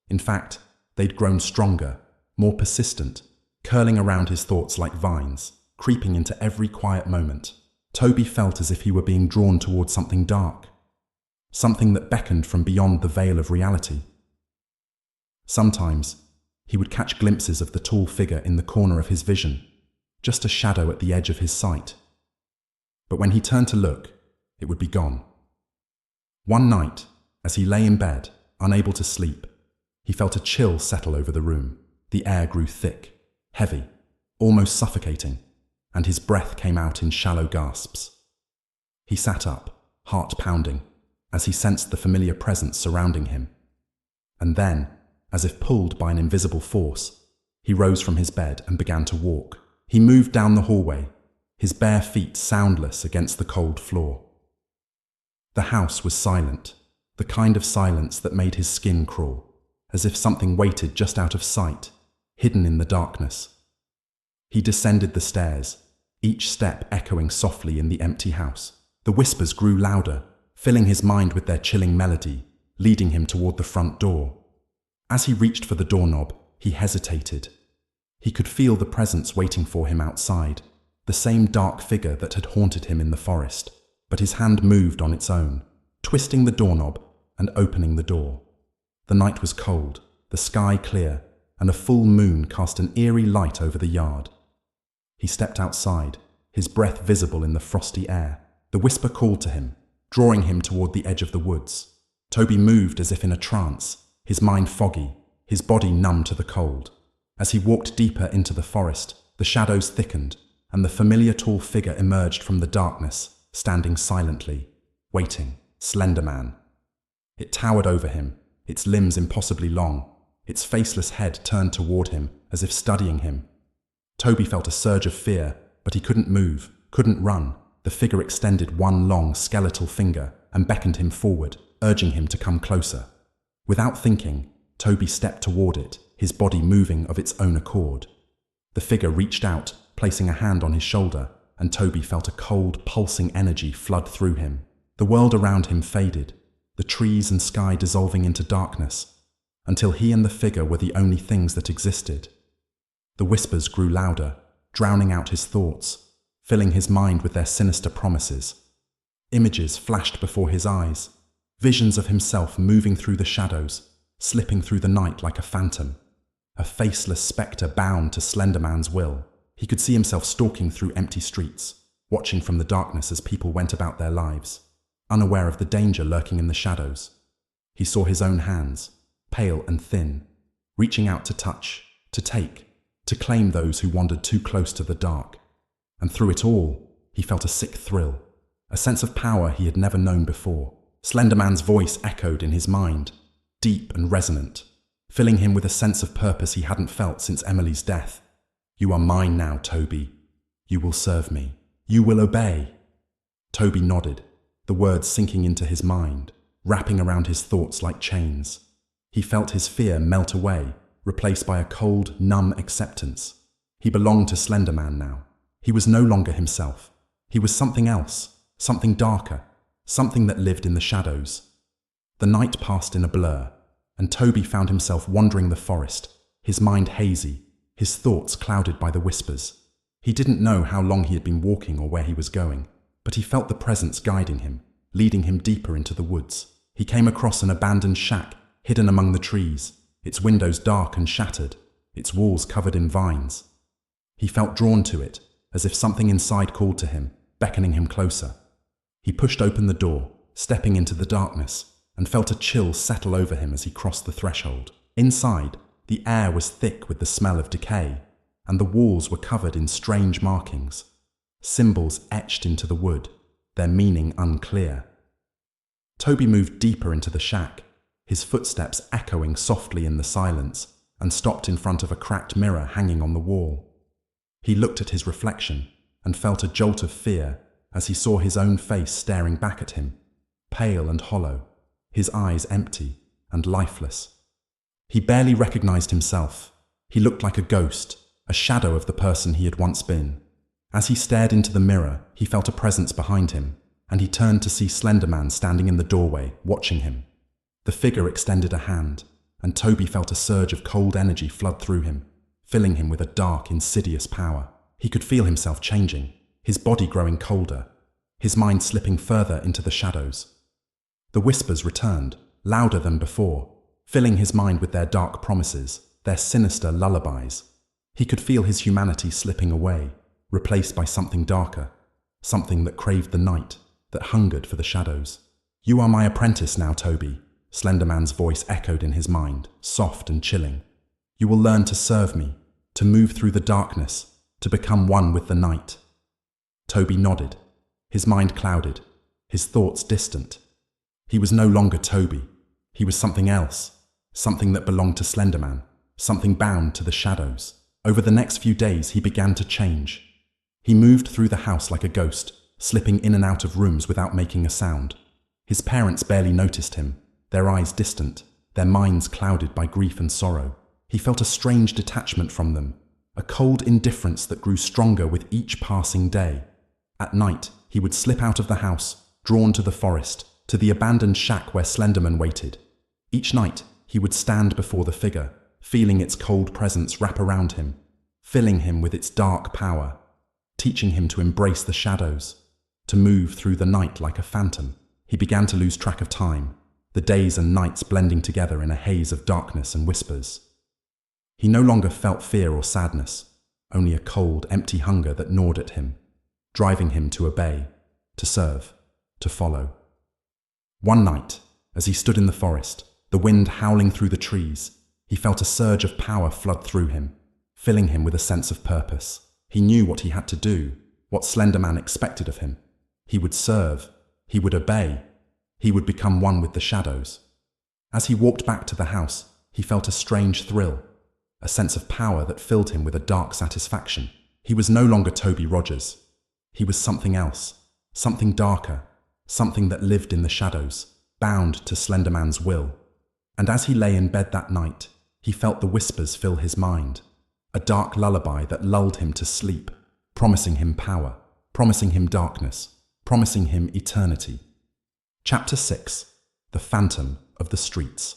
In fact, they'd grown stronger, more persistent, curling around his thoughts like vines, creeping into every quiet moment. Toby felt as if he were being drawn towards something dark, something that beckoned from beyond the veil of reality. Sometimes, he would catch glimpses of the tall figure in the corner of his vision, just a shadow at the edge of his sight. But when he turned to look, it would be gone. One night, as he lay in bed, unable to sleep, he felt a chill settle over the room. The air grew thick, heavy, almost suffocating, and his breath came out in shallow gasps. He sat up, heart pounding, as he sensed the familiar presence surrounding him. And then, as if pulled by an invisible force, he rose from his bed and began to walk. He moved down the hallway, his bare feet soundless against the cold floor. The house was silent, the kind of silence that made his skin crawl, as if something waited just out of sight, hidden in the darkness. He descended the stairs, each step echoing softly in the empty house. The whispers grew louder, filling his mind with their chilling melody, leading him toward the front door. As he reached for the doorknob, he hesitated. He could feel the presence waiting for him outside, the same dark figure that had haunted him in the forest, but his hand moved on its own, twisting the doorknob and opening the door. The night was cold, the sky clear, and a full moon cast an eerie light over the yard. He stepped outside, his breath visible in the frosty air. The whisper called to him, drawing him toward the edge of the woods. Toby moved as if in a trance, his mind foggy, his body numb to the cold. As he walked deeper into the forest, the shadows thickened, and the familiar tall figure emerged from the darkness, standing silently, waiting. Slenderman. It towered over him, its limbs impossibly long, its faceless head turned toward him as if studying him. Toby felt a surge of fear, but he couldn't move, couldn't run. The figure extended one long skeletal finger and beckoned him forward, urging him to come closer. Without thinking, Toby stepped toward it, his body moving of its own accord. The figure reached out, placing a hand on his shoulder, and Toby felt a cold, pulsing energy flood through him. The world around him faded, the trees and sky dissolving into darkness, until he and the figure were the only things that existed. The whispers grew louder, drowning out his thoughts, filling his mind with their sinister promises. Images flashed before his eyes, visions of himself moving through the shadows, slipping through the night like a phantom, a faceless spectre bound to Slender Man's will. He could see himself stalking through empty streets, watching from the darkness as people went about their lives, unaware of the danger lurking in the shadows. He saw his own hands, pale and thin, reaching out to touch, to take, to claim those who wandered too close to the dark. And through it all, he felt a sick thrill, a sense of power he had never known before. Slender Man's voice echoed in his mind, deep and resonant, filling him with a sense of purpose he hadn't felt since Emily's death. "You are mine now, Toby. You will serve me. You will obey." Toby nodded, the words sinking into his mind, wrapping around his thoughts like chains. He felt his fear melt away, replaced by a cold, numb acceptance. He belonged to Slender Man now. He was no longer himself. He was something else, something darker, something that lived in the shadows. The night passed in a blur, and Toby found himself wandering the forest, his mind hazy, his thoughts clouded by the whispers. He didn't know how long he had been walking or where he was going, but he felt the presence guiding him, leading him deeper into the woods. He came across an abandoned shack, hidden among the trees, its windows dark and shattered, its walls covered in vines. He felt drawn to it, as if something inside called to him, beckoning him closer. He pushed open the door, stepping into the darkness, and felt a chill settle over him as he crossed the threshold. Inside, the air was thick with the smell of decay, and the walls were covered in strange markings, symbols etched into the wood, their meaning unclear. Toby moved deeper into the shack, his footsteps echoing softly in the silence, and stopped in front of a cracked mirror hanging on the wall. He looked at his reflection and felt a jolt of fear as he saw his own face staring back at him, pale and hollow, his eyes empty and lifeless. He barely recognized himself. He looked like a ghost, a shadow of the person he had once been. As he stared into the mirror, he felt a presence behind him, and he turned to see Slender Man standing in the doorway, watching him. The figure extended a hand, and Toby felt a surge of cold energy flood through him, filling him with a dark, insidious power. He could feel himself changing, his body growing colder, his mind slipping further into the shadows. The whispers returned, louder than before, filling his mind with their dark promises, their sinister lullabies. He could feel his humanity slipping away, replaced by something darker, something that craved the night, that hungered for the shadows. "You are my apprentice now, Toby," Slender Man's voice echoed in his mind, soft and chilling. "You will learn to serve me, to move through the darkness, to become one with the night." Toby nodded, his mind clouded, his thoughts distant. He was no longer Toby. He was something else, something that belonged to Slender Man, something bound to the shadows. Over the next few days, he began to change. He moved through the house like a ghost, slipping in and out of rooms without making a sound. His parents barely noticed him, their eyes distant, their minds clouded by grief and sorrow. He felt a strange detachment from them, a cold indifference that grew stronger with each passing day. At night, he would slip out of the house, drawn to the forest, to the abandoned shack where Slenderman waited. Each night, he would stand before the figure, feeling its cold presence wrap around him, filling him with its dark power, teaching him to embrace the shadows, to move through the night like a phantom. He began to lose track of time, the days and nights blending together in a haze of darkness and whispers. He no longer felt fear or sadness, only a cold, empty hunger that gnawed at him, driving him to obey, to serve, to follow. One night, as he stood in the forest, the wind howling through the trees, he felt a surge of power flood through him, filling him with a sense of purpose. He knew what he had to do, what Slender Man expected of him. He would serve, he would obey, he would become one with the shadows. As he walked back to the house, he felt a strange thrill, a sense of power that filled him with a dark satisfaction. He was no longer Toby Rogers. He was something else, something darker, something that lived in the shadows, bound to Slenderman's will. And as he lay in bed that night, he felt the whispers fill his mind, a dark lullaby that lulled him to sleep, promising him power, promising him darkness, promising him eternity. Chapter 6: The Phantom of the Streets.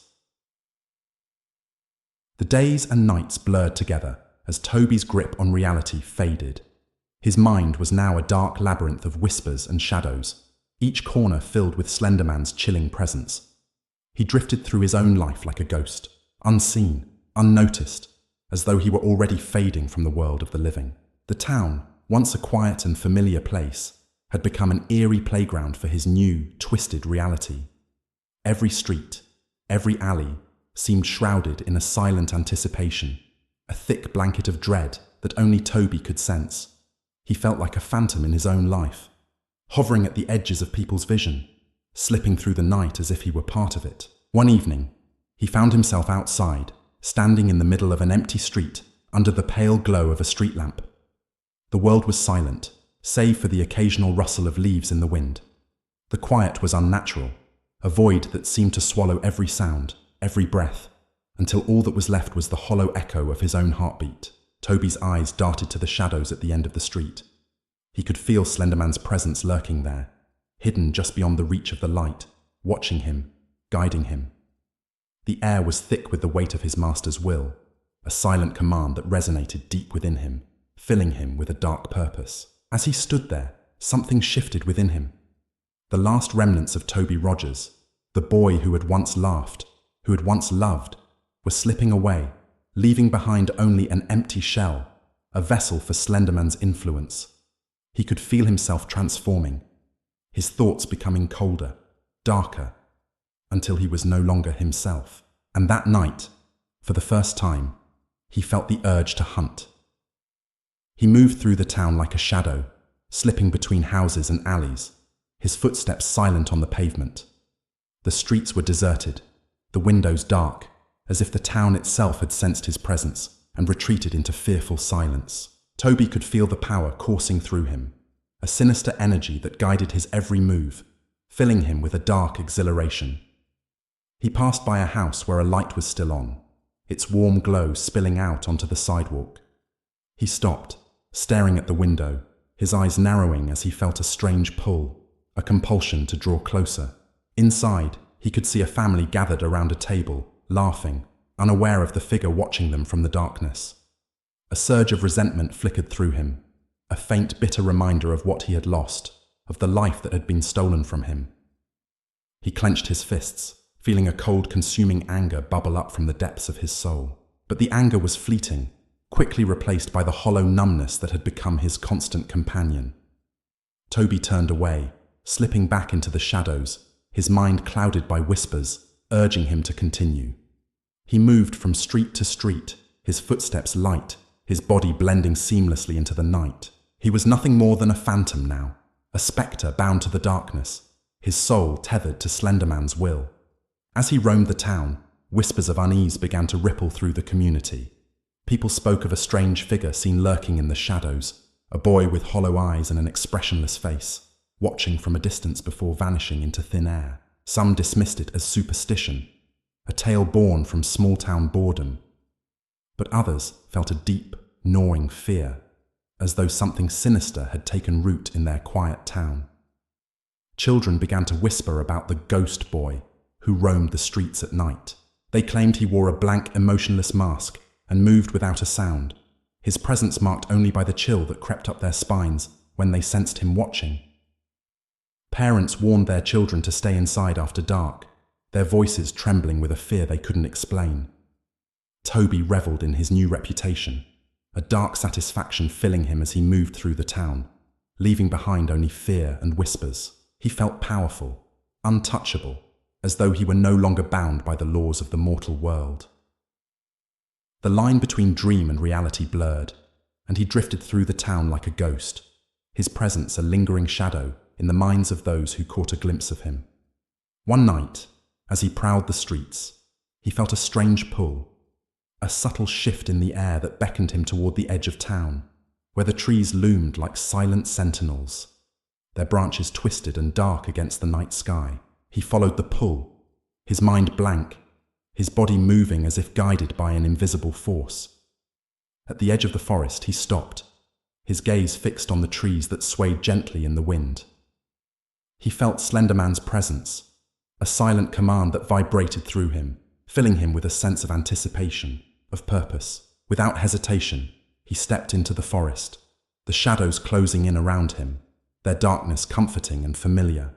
The days and nights blurred together as Toby's grip on reality faded. His mind was now a dark labyrinth of whispers and shadows, each corner filled with Slenderman's chilling presence. He drifted through his own life like a ghost, unseen, unnoticed, as though he were already fading from the world of the living. The town, once a quiet and familiar place, had become an eerie playground for his new, twisted reality. Every street, every alley, seemed shrouded in a silent anticipation, a thick blanket of dread that only Toby could sense. He felt like a phantom in his own life, hovering at the edges of people's vision, slipping through the night as if he were part of it. One evening, he found himself outside, standing in the middle of an empty street under the pale glow of a street lamp. The world was silent, save for the occasional rustle of leaves in the wind. The quiet was unnatural, a void that seemed to swallow every sound, every breath, until all that was left was the hollow echo of his own heartbeat. Toby's eyes darted to the shadows at the end of the street. He could feel Slenderman's presence lurking there, hidden just beyond the reach of the light, watching him, guiding him. The air was thick with the weight of his master's will, a silent command that resonated deep within him, filling him with a dark purpose. As he stood there, something shifted within him. The last remnants of Toby Rogers, the boy who had once laughed, who had once loved, were slipping away, leaving behind only an empty shell, a vessel for Slenderman's influence. He could feel himself transforming, his thoughts becoming colder, darker, until he was no longer himself. And that night, for the first time, he felt the urge to hunt. He moved through the town like a shadow, slipping between houses and alleys, his footsteps silent on the pavement. The streets were deserted, the windows dark, as if the town itself had sensed his presence and retreated into fearful silence. Toby could feel the power coursing through him, a sinister energy that guided his every move, filling him with a dark exhilaration. He passed by a house where a light was still on, its warm glow spilling out onto the sidewalk. He stopped, staring at the window, his eyes narrowing as he felt a strange pull, a compulsion to draw closer. Inside, he could see a family gathered around a table, laughing, unaware of the figure watching them from the darkness. A surge of resentment flickered through him, a faint, bitter reminder of what he had lost, of the life that had been stolen from him. He clenched his fists, feeling a cold, consuming anger bubble up from the depths of his soul. But the anger was fleeting, quickly replaced by the hollow numbness that had become his constant companion. Toby turned away, slipping back into the shadows, his mind clouded by whispers, urging him to continue. He moved from street to street, his footsteps light, his body blending seamlessly into the night. He was nothing more than a phantom now, a spectre bound to the darkness, his soul tethered to Slenderman's will. As he roamed the town, whispers of unease began to ripple through the community. People spoke of a strange figure seen lurking in the shadows, a boy with hollow eyes and an expressionless face, watching from a distance before vanishing into thin air. Some dismissed it as superstition, a tale born from small-town boredom. But others felt a deep, gnawing fear, as though something sinister had taken root in their quiet town. Children began to whisper about the ghost boy who roamed the streets at night. They claimed he wore a blank, emotionless mask and moved without a sound, his presence marked only by the chill that crept up their spines when they sensed him watching. Parents warned their children to stay inside after dark, their voices trembling with a fear they couldn't explain. Toby revelled in his new reputation, a dark satisfaction filling him as he moved through the town, leaving behind only fear and whispers. He felt powerful, untouchable, as though he were no longer bound by the laws of the mortal world. The line between dream and reality blurred, and he drifted through the town like a ghost, his presence a lingering shadow in the minds of those who caught a glimpse of him. One night, As he prowled the streets, he felt a strange pull, a subtle shift in the air that beckoned him toward the edge of town, where the trees loomed like silent sentinels, their branches twisted and dark against the night sky. He followed the pull, his mind blank, his body moving as if guided by an invisible force. At the edge of the forest, he stopped, his gaze fixed on the trees that swayed gently in the wind. He felt Slenderman's presence, a silent command that vibrated through him, filling him with a sense of anticipation, of purpose. Without hesitation, he stepped into the forest, the shadows closing in around him, their darkness comforting and familiar.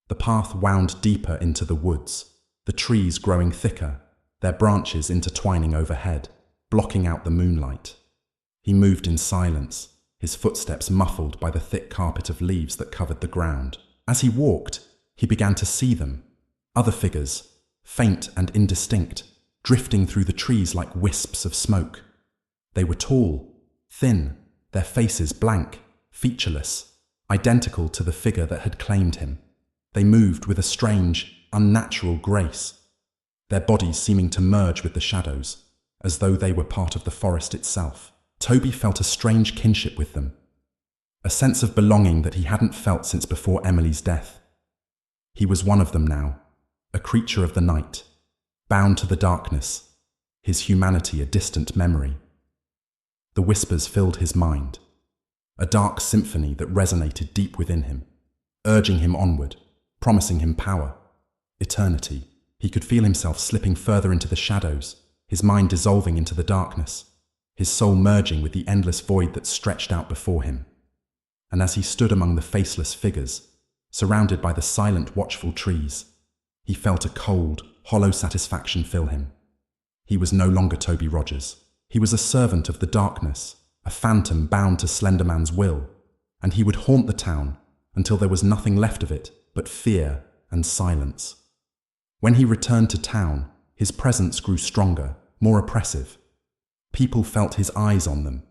The path wound deeper into the woods, the trees growing thicker, their branches intertwining overhead, blocking out the moonlight. He moved in silence, his footsteps muffled by the thick carpet of leaves that covered the ground. As he walked, he began to see them, other figures, faint and indistinct, drifting through the trees like wisps of smoke. They were tall, thin, their faces blank, featureless, identical to the figure that had claimed him. They moved with a strange, unnatural grace, their bodies seeming to merge with the shadows, as though they were part of the forest itself. Toby felt a strange kinship with them, a sense of belonging that he hadn't felt since before Emily's death. He was one of them now, a creature of the night, bound to the darkness, his humanity a distant memory. The whispers filled his mind, a dark symphony that resonated deep within him, urging him onward, promising him power, eternity. He could feel himself slipping further into the shadows, his mind dissolving into the darkness, his soul merging with the endless void that stretched out before him. And as he stood among the faceless figures, surrounded by the silent, watchful trees, he felt a cold, hollow satisfaction fill him. He was no longer Toby Rogers. He was a servant of the darkness, a phantom bound to Slenderman's will, and he would haunt the town until there was nothing left of it but fear and silence. When he returned to town, his presence grew stronger, more oppressive. People felt his eyes on them,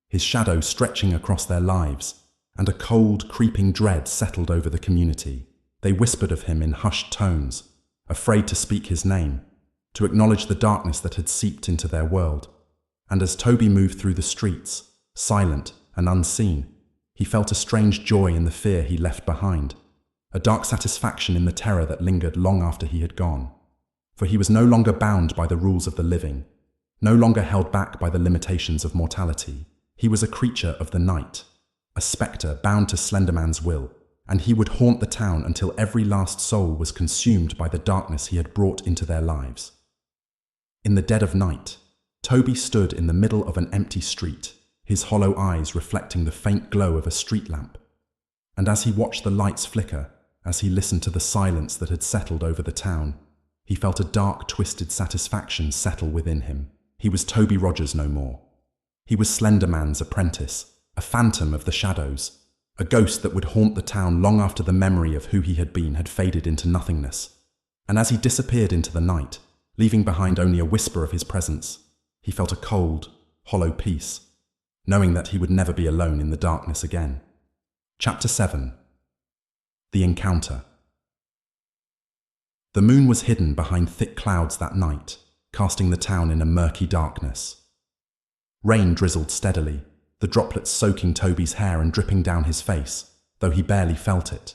his shadow stretching across their lives, and a cold, creeping dread settled over the community. They whispered of him in hushed tones, afraid to speak his name, to acknowledge the darkness that had seeped into their world. And as Toby moved through the streets, silent and unseen, he felt a strange joy in the fear he left behind, a dark satisfaction in the terror that lingered long after he had gone. For he was no longer bound by the rules of the living, no longer held back by the limitations of mortality. He was a creature of the night, a spectre bound to Slenderman's will, and he would haunt the town until every last soul was consumed by the darkness he had brought into their lives. In the dead of night, Toby stood in the middle of an empty street, his hollow eyes reflecting the faint glow of a street lamp. And as he watched the lights flicker, as he listened to the silence that had settled over the town, he felt a dark, twisted satisfaction settle within him. He was Toby Rogers no more. He was Slenderman's apprentice, a phantom of the shadows, a ghost that would haunt the town long after the memory of who he had been had faded into nothingness. And as he disappeared into the night, leaving behind only a whisper of his presence, he felt a cold, hollow peace, knowing that he would never be alone in the darkness again. Chapter 7. The Encounter. The moon was hidden behind thick clouds that night, casting the town in a murky darkness. Rain drizzled steadily, the droplets soaking Toby's hair and dripping down his face, though he barely felt it.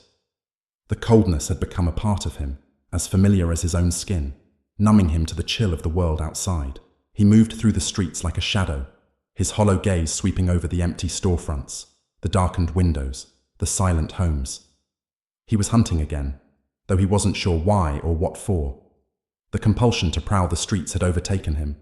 The coldness had become a part of him, as familiar as his own skin, numbing him to the chill of the world outside. He moved through the streets like a shadow, his hollow gaze sweeping over the empty storefronts, the darkened windows, the silent homes. He was hunting again, though he wasn't sure why or what for. The compulsion to prowl the streets had overtaken him,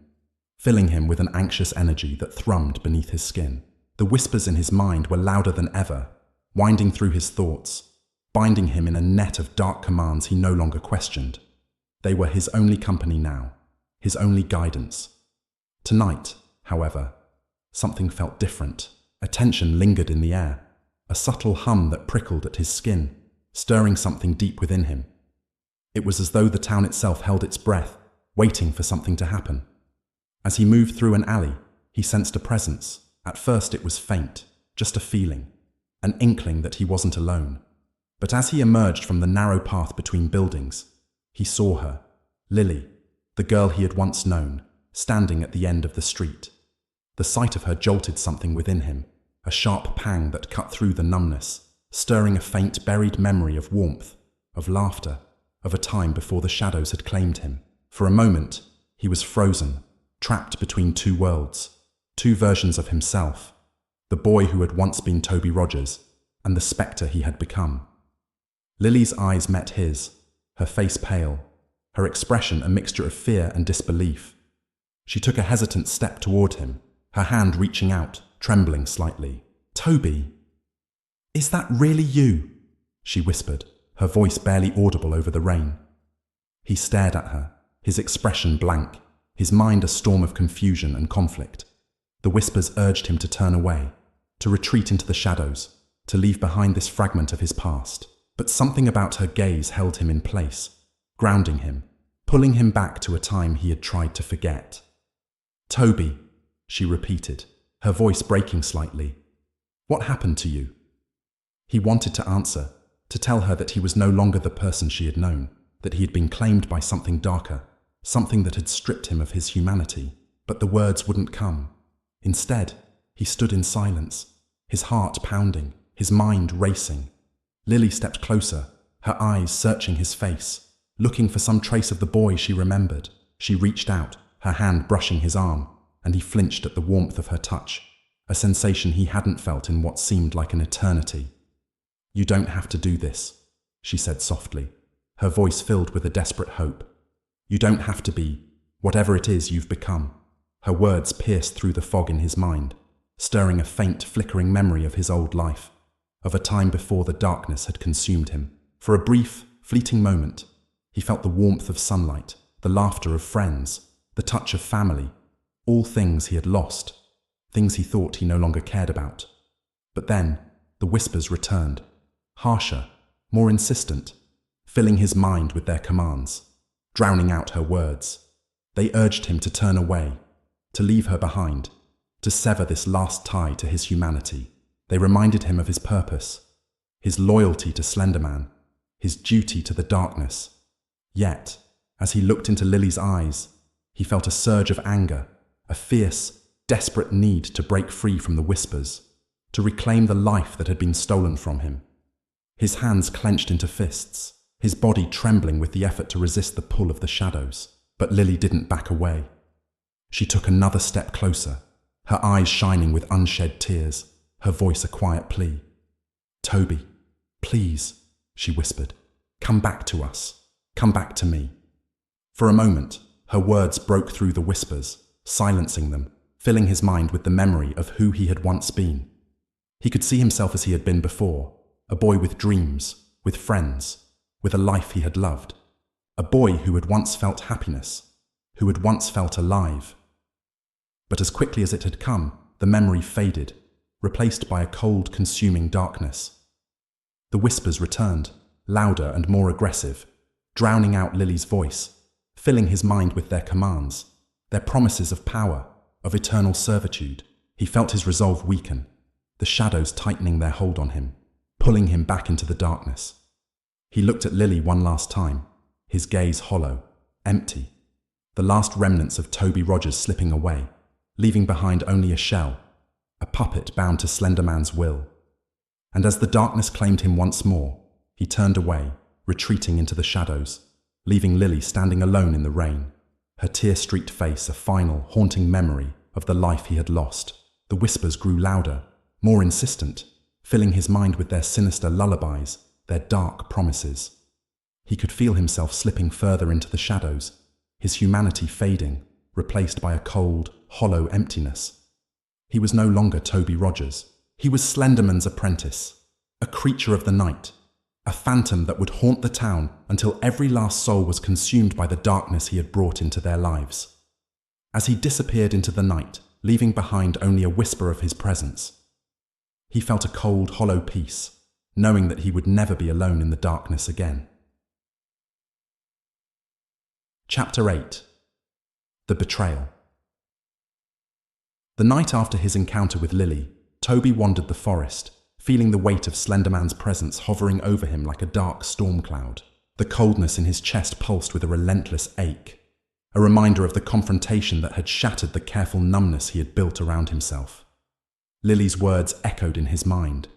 filling him with an anxious energy that thrummed beneath his skin. The whispers in his mind were louder than ever, winding through his thoughts, binding him in a net of dark commands he no longer questioned. They were his only company now, his only guidance. Tonight, however, something felt different. A tension lingered in the air, a subtle hum that prickled at his skin, stirring something deep within him. It was as though the town itself held its breath, waiting for something to happen. As he moved through an alley, he sensed a presence. At first it was faint, just a feeling, an inkling that he wasn't alone. But as he emerged from the narrow path between buildings, He saw her, Lily, the girl he had once known, standing at the end of the street. The sight of her jolted something within him, a sharp pang that cut through the numbness, stirring a faint buried memory of warmth, of laughter, of a time before the shadows had claimed him. For a moment, he was frozen, trapped between two worlds, two versions of himself, the boy who had once been Toby Rogers, and the spectre he had become. Lily's eyes met his, her face pale, her expression a mixture of fear and disbelief. She took a hesitant step toward him, her hand reaching out, trembling slightly. "Toby, is that really you?" she whispered, her voice barely audible over the rain. He stared at her, his expression blank, his mind a storm of confusion and conflict. The whispers urged him to turn away, to retreat into the shadows, to leave behind this fragment of his past. But something about her gaze held him in place, grounding him, pulling him back to a time he had tried to forget. "Toby," she repeated, her voice breaking slightly. "What happened to you?" He wanted to answer, to tell her that he was no longer the person she had known, that he had been claimed by something darker, something that had stripped him of his humanity. But the words wouldn't come. Instead, he stood in silence, his heart pounding, his mind racing. Lily stepped closer, her eyes searching his face, looking for some trace of the boy she remembered. She reached out, her hand brushing his arm, and he flinched at the warmth of her touch, a sensation he hadn't felt in what seemed like an eternity. "You don't have to do this," she said softly, her voice filled with a desperate hope. "You don't have to be whatever it is you've become." Her words pierced through the fog in his mind, stirring a faint, flickering memory of his old life, of a time before the darkness had consumed him. For a brief, fleeting moment, he felt the warmth of sunlight, the laughter of friends, the touch of family, all things he had lost, things he thought he no longer cared about. But then, the whispers returned, harsher, more insistent, filling his mind with their commands, drowning out her words. They urged him to turn away, to leave her behind, to sever this last tie to his humanity. They reminded him of his purpose, his loyalty to Slenderman, his duty to the darkness. Yet, as he looked into Lily's eyes, he felt a surge of anger, a fierce, desperate need to break free from the whispers, to reclaim the life that had been stolen from him. His hands clenched into fists, his body trembling with the effort to resist the pull of the shadows. But Lily didn't back away. She took another step closer, her eyes shining with unshed tears, her voice a quiet plea. "Toby, please," she whispered, "come back to us. Come back to me." For a moment, her words broke through the whispers, silencing them, filling his mind with the memory of who he had once been. He could see himself as he had been before, a boy with dreams, with friends, with a life he had loved. A boy who had once felt happiness, who had once felt alive. But as quickly as it had come, the memory faded, replaced by a cold, consuming darkness. The whispers returned, louder and more aggressive, drowning out Lily's voice, filling his mind with their commands, their promises of power, of eternal servitude. He felt his resolve weaken, the shadows tightening their hold on him, pulling him back into the darkness. He looked at Lily one last time, his gaze hollow, empty, the last remnants of Toby Rogers slipping away, leaving behind only a shell, a puppet bound to Slenderman's will. And as the darkness claimed him once more, he turned away, retreating into the shadows, leaving Lily standing alone in the rain, her tear-streaked face a final, haunting memory of the life he had lost. The whispers grew louder, more insistent, filling his mind with their sinister lullabies, their dark promises. He could feel himself slipping further into the shadows, his humanity fading, replaced by a cold, hollow emptiness. He was no longer Toby Rogers. He was Slenderman's apprentice, a creature of the night, a phantom that would haunt the town until every last soul was consumed by the darkness he had brought into their lives. As he disappeared into the night, leaving behind only a whisper of his presence, he felt a cold, hollow peace, knowing that he would never be alone in the darkness again. Chapter 8. The Betrayal. The night after his encounter with Lily, Toby wandered the forest, feeling the weight of Slenderman's presence hovering over him like a dark storm cloud. The coldness in his chest pulsed with a relentless ache, a reminder of the confrontation that had shattered the careful numbness he had built around himself. Lily's words echoed in his mind,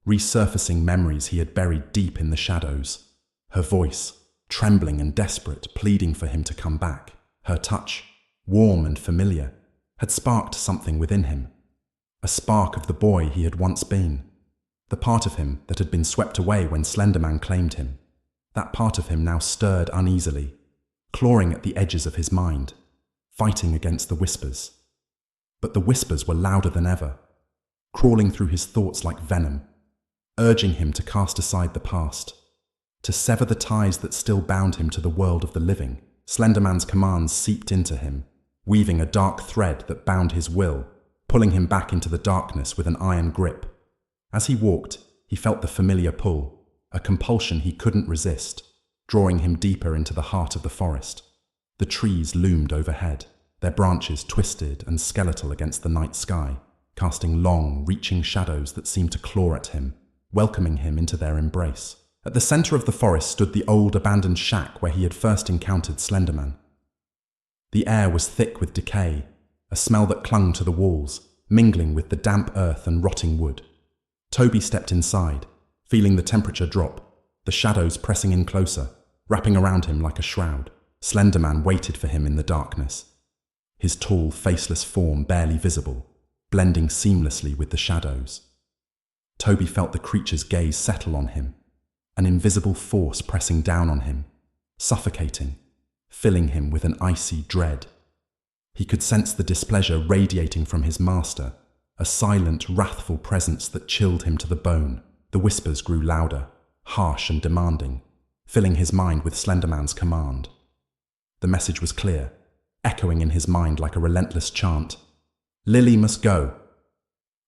resurfacing memories he had buried deep in the shadows. Her voice, trembling and desperate, pleading for him to come back. Her touch, warm and familiar, had sparked something within him. A spark of the boy he had once been. The part of him that had been swept away when Slenderman claimed him. That part of him now stirred uneasily, clawing at the edges of his mind, fighting against the whispers. But the whispers were louder than ever, crawling through his thoughts like venom, urging him to cast aside the past, to sever the ties that still bound him to the world of the living. Slenderman's commands seeped into him, weaving a dark thread that bound his will, pulling him back into the darkness with an iron grip. As he walked, he felt the familiar pull, a compulsion he couldn't resist, drawing him deeper into the heart of the forest. The trees loomed overhead, their branches twisted and skeletal against the night sky, casting long, reaching shadows that seemed to claw at him, welcoming him into their embrace. At the center of the forest stood the old abandoned shack where he had first encountered Slenderman. The air was thick with decay, a smell that clung to the walls, mingling with the damp earth and rotting wood. Toby stepped inside, feeling the temperature drop, the shadows pressing in closer, wrapping around him like a shroud. Slenderman waited for him in the darkness, his tall, faceless form barely visible, blending seamlessly with the shadows. Toby felt the creature's gaze settle on him, an invisible force pressing down on him, suffocating, filling him with an icy dread. He could sense the displeasure radiating from his master, a silent, wrathful presence that chilled him to the bone. The whispers grew louder, harsh and demanding, filling his mind with Slenderman's command. The message was clear, echoing in his mind like a relentless chant. Lily must go.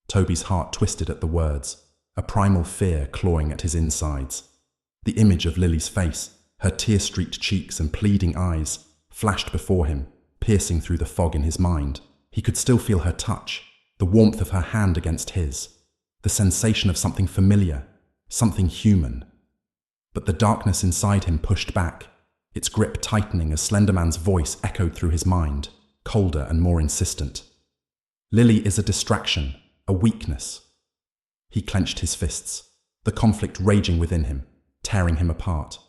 Toby's heart twisted at the words, a primal fear clawing at his insides. The image of Lily's face, her tear-streaked cheeks and pleading eyes, flashed before him, piercing through the fog in his mind. He could still feel her touch, the warmth of her hand against his, the sensation of something familiar, something human. But the darkness inside him pushed back, its grip tightening as Slenderman's voice echoed through his mind, colder and more insistent. Lily is a distraction, a weakness. He clenched his fists, the conflict raging within him, tearing him apart.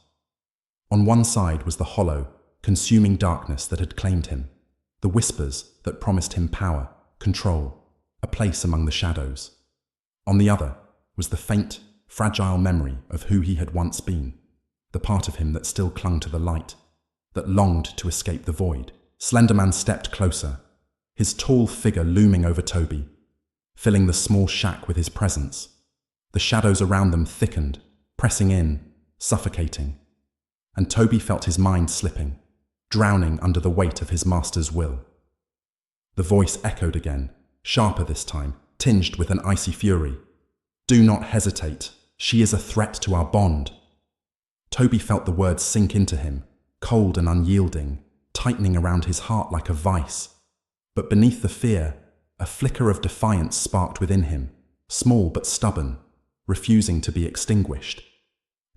On one side was the hollow, consuming darkness that had claimed him, the whispers that promised him power, control, a place among the shadows. On the other was the faint, fragile memory of who he had once been, the part of him that still clung to the light, that longed to escape the void. Slenderman stepped closer, his tall figure looming over Toby, filling the small shack with his presence. The shadows around them thickened, pressing in, suffocating. And Toby felt his mind slipping, drowning under the weight of his master's will. The voice echoed again, sharper this time, tinged with an icy fury. Do not hesitate. She is a threat to our bond. Toby felt the words sink into him, cold and unyielding, tightening around his heart like a vice. But beneath the fear, a flicker of defiance sparked within him, small but stubborn, refusing to be extinguished.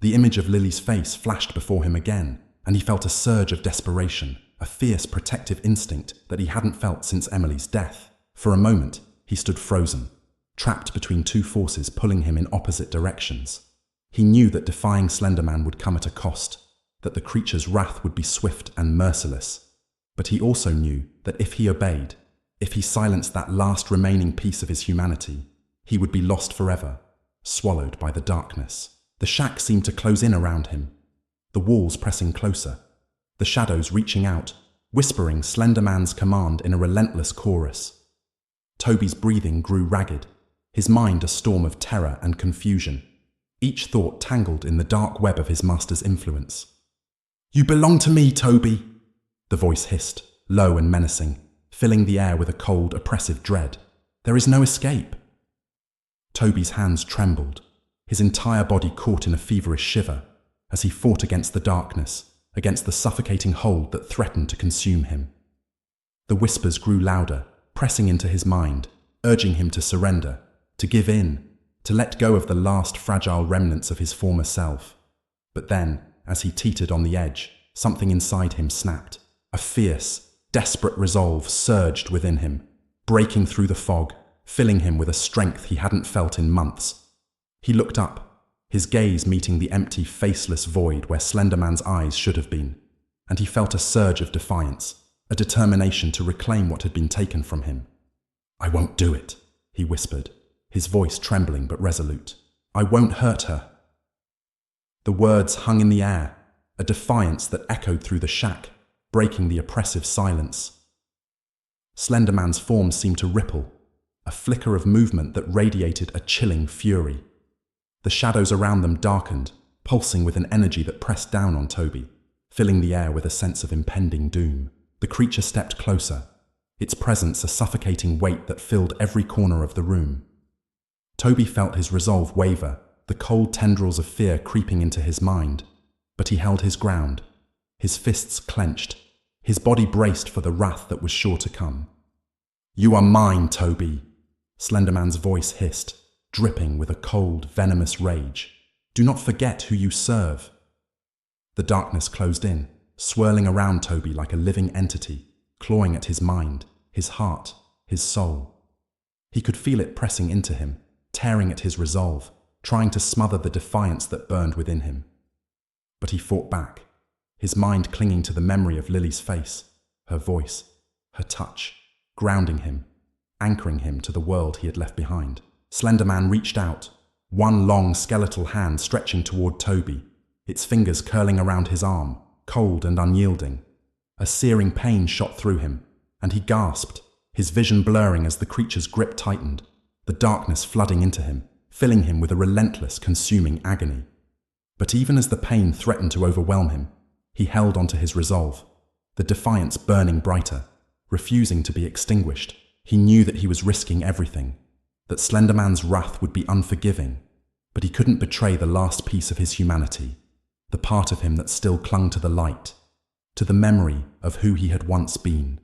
The image of Lily's face flashed before him again, and he felt a surge of desperation, a fierce protective instinct that he hadn't felt since Emily's death. For a moment, he stood frozen, trapped between two forces pulling him in opposite directions. He knew that defying Slenderman would come at a cost, that the creature's wrath would be swift and merciless. But he also knew that if he obeyed, if he silenced that last remaining piece of his humanity, he would be lost forever, swallowed by the darkness. The shack seemed to close in around him, the walls pressing closer, the shadows reaching out, whispering Slenderman's command in a relentless chorus. Toby's breathing grew ragged, his mind a storm of terror and confusion, each thought tangled in the dark web of his master's influence. You belong to me, Toby, the voice hissed, low and menacing, filling the air with a cold, oppressive dread. There is no escape. Toby's hands trembled, his entire body caught in a feverish shiver, as he fought against the darkness, against the suffocating hold that threatened to consume him. The whispers grew louder, pressing into his mind, urging him to surrender, to give in, to let go of the last fragile remnants of his former self. But then, As he teetered on the edge, something inside him snapped. A fierce, desperate resolve surged within him, breaking through the fog, filling him with a strength he hadn't felt in months. He looked up, his gaze meeting the empty, faceless void where Slenderman's eyes should have been, and he felt a surge of defiance, a determination to reclaim what had been taken from him. "I won't do it," he whispered, his voice trembling but resolute. "I won't hurt her." The words hung in the air, a defiance that echoed through the shack, breaking the oppressive silence. Slenderman's form seemed to ripple, a flicker of movement that radiated a chilling fury. The shadows around them darkened, pulsing with an energy that pressed down on Toby, filling the air with a sense of impending doom. The creature stepped closer, its presence a suffocating weight that filled every corner of the room. Toby felt his resolve waver, the cold tendrils of fear creeping into his mind, but he held his ground, his fists clenched, his body braced for the wrath that was sure to come. "You are mine, Toby," Slenderman's voice hissed, dripping with a cold, venomous rage. "Do not forget who you serve." The darkness closed in, swirling around Toby like a living entity, clawing at his mind, his heart, his soul. He could feel it pressing into him, tearing at his resolve, trying to smother the defiance that burned within him. But he fought back, his mind clinging to the memory of Lily's face, her voice, her touch, grounding him, anchoring him to the world he had left behind. Slenderman reached out, one long skeletal hand stretching toward Toby, its fingers curling around his arm, cold and unyielding. A searing pain shot through him, and he gasped, his vision blurring as the creature's grip tightened, the darkness flooding into him, filling him with a relentless, consuming agony. But even as the pain threatened to overwhelm him, he held onto his resolve, the defiance burning brighter, refusing to be extinguished. He knew that he was risking everything, that Slenderman's wrath would be unforgiving, but he couldn't betray the last piece of his humanity, the part of him that still clung to the light, to the memory of who he had once been.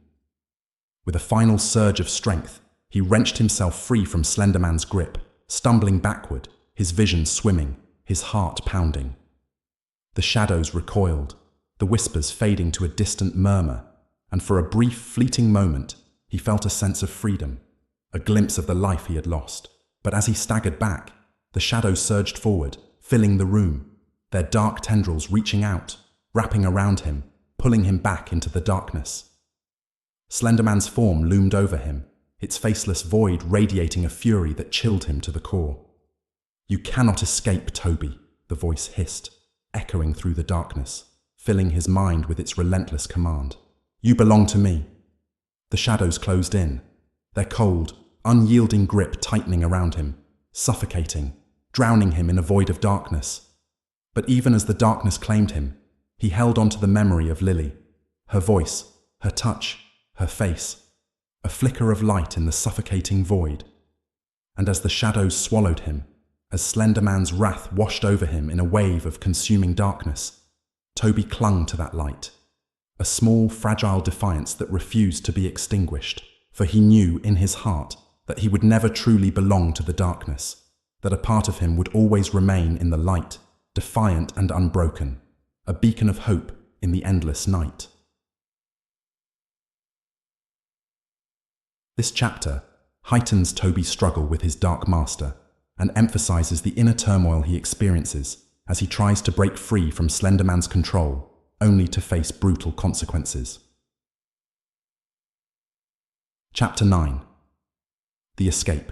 With a final surge of strength, he wrenched himself free from Slenderman's grip, stumbling backward, his vision swimming, his heart pounding. The shadows recoiled, the whispers fading to a distant murmur, and for a brief, fleeting moment, he felt a sense of freedom, a glimpse of the life he had lost. But as he staggered back, the shadows surged forward, filling the room, their dark tendrils reaching out, wrapping around him, pulling him back into the darkness. Slenderman's form loomed over him, its faceless void radiating a fury that chilled him to the core. "You cannot escape, Toby," the voice hissed, echoing through the darkness, filling his mind with its relentless command. "You belong to me." The shadows closed in, their cold, unyielding grip tightening around him, suffocating, drowning him in a void of darkness. But even as the darkness claimed him, he held on to the memory of Lily, her voice, her touch, her face, a flicker of light in the suffocating void. And as the shadows swallowed him, as Slenderman's wrath washed over him in a wave of consuming darkness, Toby clung to that light, a small, fragile defiance that refused to be extinguished, for he knew in his heart that he would never truly belong to the darkness, that a part of him would always remain in the light, defiant and unbroken, a beacon of hope in the endless night. This chapter heightens Toby's struggle with his dark master and emphasizes the inner turmoil he experiences as he tries to break free from Slenderman's control, only to face brutal consequences. Chapter 9. The Escape.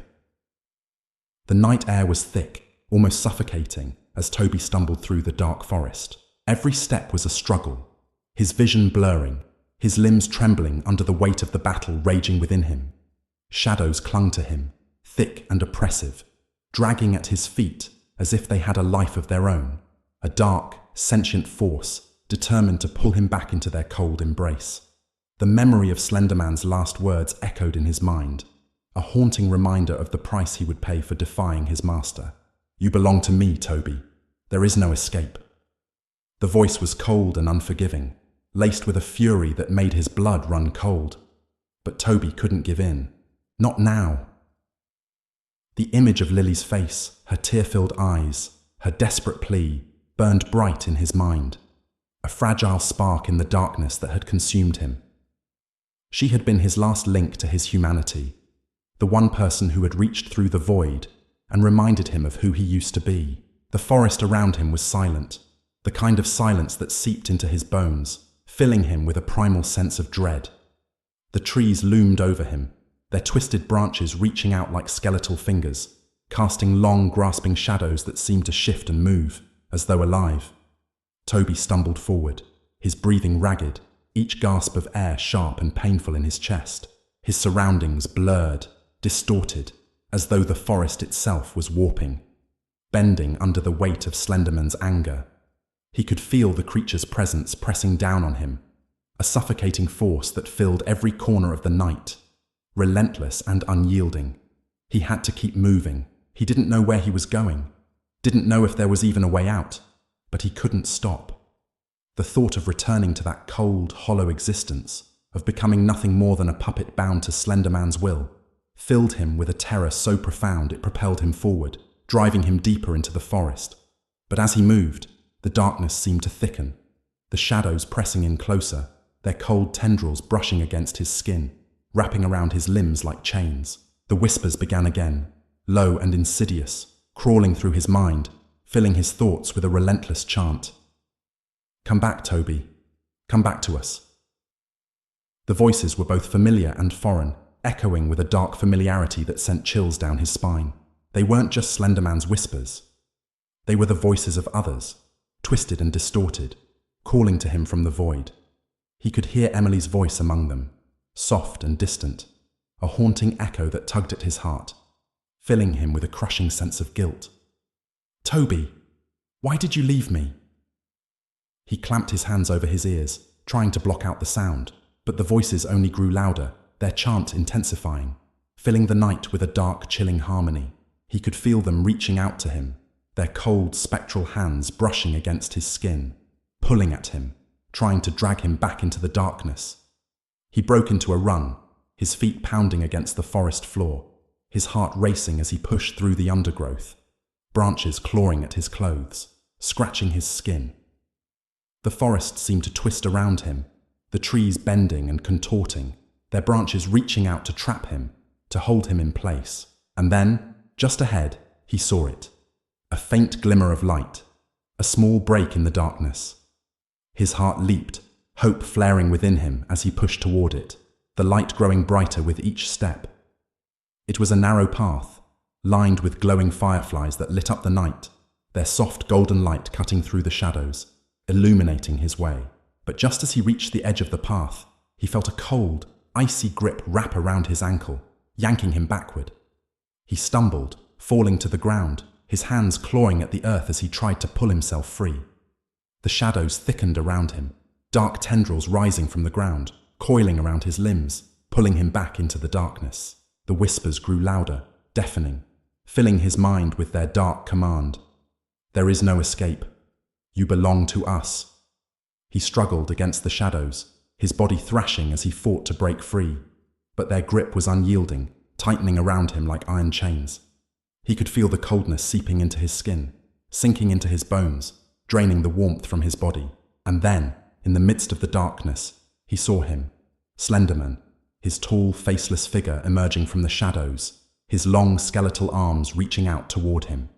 The night air was thick, almost suffocating, as Toby stumbled through the dark forest. Every step was a struggle, his vision blurring, his limbs trembling under the weight of the battle raging within him. Shadows clung to him, thick and oppressive, dragging at his feet as if they had a life of their own, a dark, sentient force determined to pull him back into their cold embrace. The memory of Slenderman's last words echoed in his mind, a haunting reminder of the price he would pay for defying his master. "You belong to me, Toby. There is no escape." The voice was cold and unforgiving, laced with a fury that made his blood run cold. But Toby couldn't give in. Not now. The image of Lily's face, her tear-filled eyes, her desperate plea, burned bright in his mind. a fragile spark in the darkness that had consumed him. She had been his last link to his humanity, the one person who had reached through the void and reminded him of who he used to be. The forest around him was silent, the kind of silence that seeped into his bones, filling him with a primal sense of dread. The trees loomed over him, their twisted branches reaching out like skeletal fingers, casting long, grasping shadows that seemed to shift and move, as though alive. Toby stumbled forward, his breathing ragged, each gasp of air sharp and painful in his chest, his surroundings blurred, distorted, as though the forest itself was warping, bending under the weight of Slenderman's anger. He could feel the creature's presence pressing down on him, a suffocating force that filled every corner of the night, relentless and unyielding. He had to keep moving. He didn't know where he was going, didn't know if there was even a way out, but he couldn't stop. The thought of returning to that cold, hollow existence, of becoming nothing more than a puppet bound to Slenderman's will, filled him with a terror so profound it propelled him forward, driving him deeper into the forest. But as he moved, the darkness seemed to thicken, the shadows pressing in closer, their cold tendrils brushing against his skin, wrapping around his limbs like chains. The whispers began again, low and insidious, crawling through his mind, filling his thoughts with a relentless chant. "Come back, Toby. Come back to us." The voices were both familiar and foreign, echoing with a dark familiarity that sent chills down his spine. They weren't just Slenderman's whispers. They were the voices of others, twisted and distorted, calling to him from the void. He could hear Emily's voice among them, soft and distant, a haunting echo that tugged at his heart, filling him with a crushing sense of guilt. "Toby, why did you leave me?" He clamped his hands over his ears, trying to block out the sound, but the voices only grew louder, their chant intensifying, filling the night with a dark, chilling harmony. He could feel them reaching out to him, their cold, spectral hands brushing against his skin, pulling at him, trying to drag him back into the darkness. He broke into a run, his feet pounding against the forest floor, his heart racing as he pushed through the undergrowth, branches clawing at his clothes, scratching his skin. The forest seemed to twist around him, the trees bending and contorting, their branches reaching out to trap him, to hold him in place. And then, just ahead, he saw it. A faint glimmer of light, a small break in the darkness. His heart leaped, hope flaring within him as he pushed toward it, the light growing brighter with each step. It was a narrow path, lined with glowing fireflies that lit up the night, their soft golden light cutting through the shadows, illuminating his way. But just as he reached the edge of the path, he felt a cold, icy grip wrap around his ankle, yanking him backward. He stumbled, falling to the ground, his hands clawing at the earth as he tried to pull himself free. The shadows thickened around him, dark tendrils rising from the ground, coiling around his limbs, pulling him back into the darkness. The whispers grew louder, deafening, filling his mind with their dark command. "There is no escape. You belong to us." He struggled against the shadows, his body thrashing as he fought to break free, but their grip was unyielding, tightening around him like iron chains. He could feel the coldness seeping into his skin, sinking into his bones, draining the warmth from his body. And then, in the midst of the darkness, he saw him, Slenderman, his tall, faceless figure emerging from the shadows, his long skeletal arms reaching out toward him.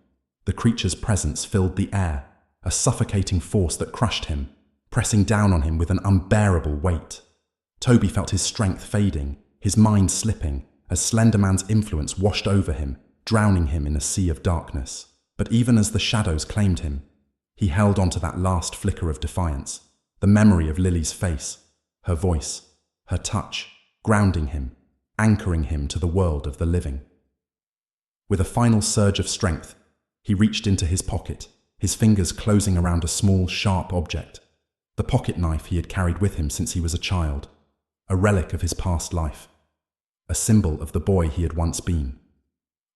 The creature's presence filled the air, a suffocating force that crushed him, pressing down on him with an unbearable weight. Toby felt his strength fading, his mind slipping, as Slenderman's influence washed over him, drowning him in a sea of darkness. But even as the shadows claimed him, he held on to that last flicker of defiance, the memory of Lily's face, her voice, her touch, grounding him, anchoring him to the world of the living. With a final surge of strength, he reached into his pocket, his fingers closing around a small, sharp object, the pocket knife he had carried with him since he was a child, a relic of his past life, a symbol of the boy he had once been.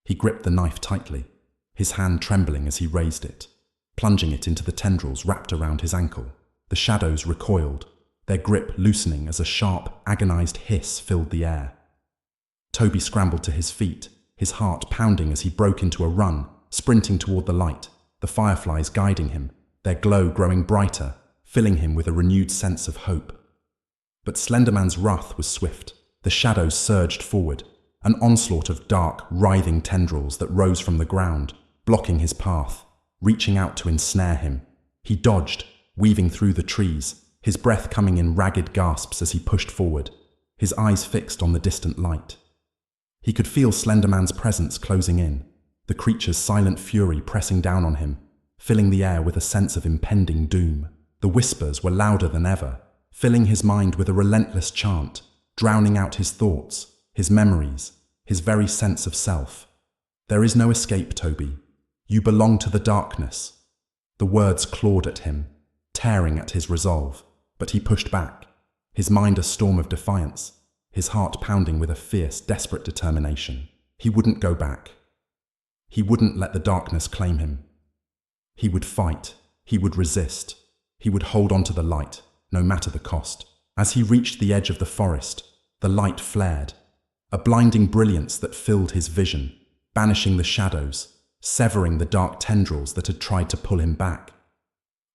He gripped the knife tightly, his hand trembling as he raised it, plunging it into the tendrils wrapped around his ankle. The shadows recoiled, their grip loosening as a sharp, agonized hiss filled the air. Toby scrambled to his feet, his heart pounding as he broke into a run, sprinting toward the light, the fireflies guiding him, their glow growing brighter, filling him with a renewed sense of hope. But Slenderman's wrath was swift. The shadows surged forward, an onslaught of dark, writhing tendrils that rose from the ground, blocking his path, reaching out to ensnare him. He dodged, weaving through the trees, his breath coming in ragged gasps as he pushed forward, his eyes fixed on the distant light. He could feel Slenderman's presence closing in, the creature's silent fury pressing down on him, filling the air with a sense of impending doom. The whispers were louder than ever, filling his mind with a relentless chant, drowning out his thoughts, his memories, his very sense of self. "There is no escape, Toby. You belong to the darkness." The words clawed at him, tearing at his resolve, but he pushed back, his mind a storm of defiance, his heart pounding with a fierce, desperate determination. He wouldn't go back. He wouldn't let the darkness claim him. He would fight. He would resist. He would hold on to the light, no matter the cost. As he reached the edge of the forest, the light flared, a blinding brilliance that filled his vision, banishing the shadows, severing the dark tendrils that had tried to pull him back.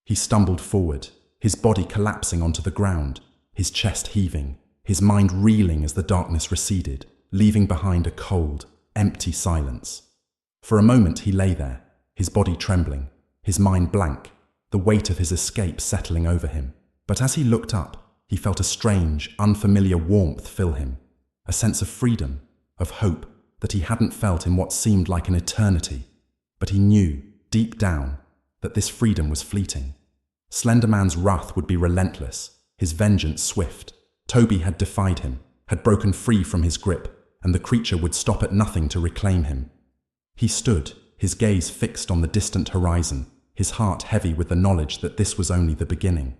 He stumbled forward, his body collapsing onto the ground, his chest heaving, his mind reeling as the darkness receded, leaving behind a cold, empty silence. For a moment he lay there, his body trembling, his mind blank, the weight of his escape settling over him. But as he looked up, he felt a strange, unfamiliar warmth fill him, a sense of freedom, of hope that he hadn't felt in what seemed like an eternity. But he knew, deep down, that this freedom was fleeting. Slenderman's wrath would be relentless, his vengeance swift. Toby had defied him, had broken free from his grip, and the creature would stop at nothing to reclaim him. He stood, his gaze fixed on the distant horizon, his heart heavy with the knowledge that this was only the beginning.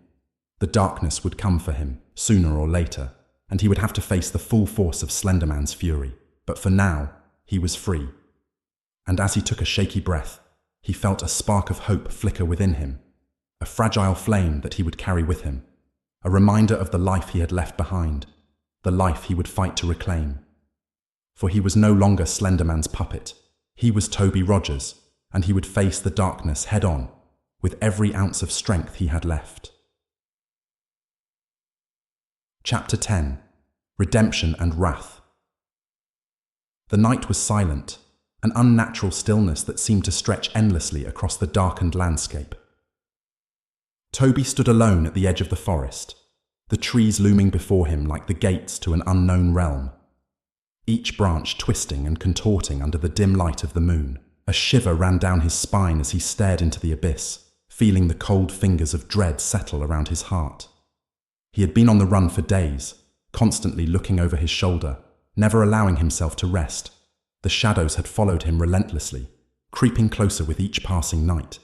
The darkness would come for him, sooner or later, and he would have to face the full force of Slenderman's fury. But for now, he was free. And as he took a shaky breath, he felt a spark of hope flicker within him, a fragile flame that he would carry with him, a reminder of the life he had left behind, the life he would fight to reclaim. For he was no longer Slenderman's puppet. He was Toby Rogers, and he would face the darkness head-on, with every ounce of strength he had left. Chapter 10. Redemption and Wrath. The night was silent, an unnatural stillness that seemed to stretch endlessly across the darkened landscape. Toby stood alone at the edge of the forest, the trees looming before him like the gates to an unknown realm, each branch twisting and contorting under the dim light of the moon. A shiver ran down his spine as he stared into the abyss, feeling the cold fingers of dread settle around his heart. He had been on the run for days, constantly looking over his shoulder, never allowing himself to rest. The shadows had followed him relentlessly, creeping closer with each passing night,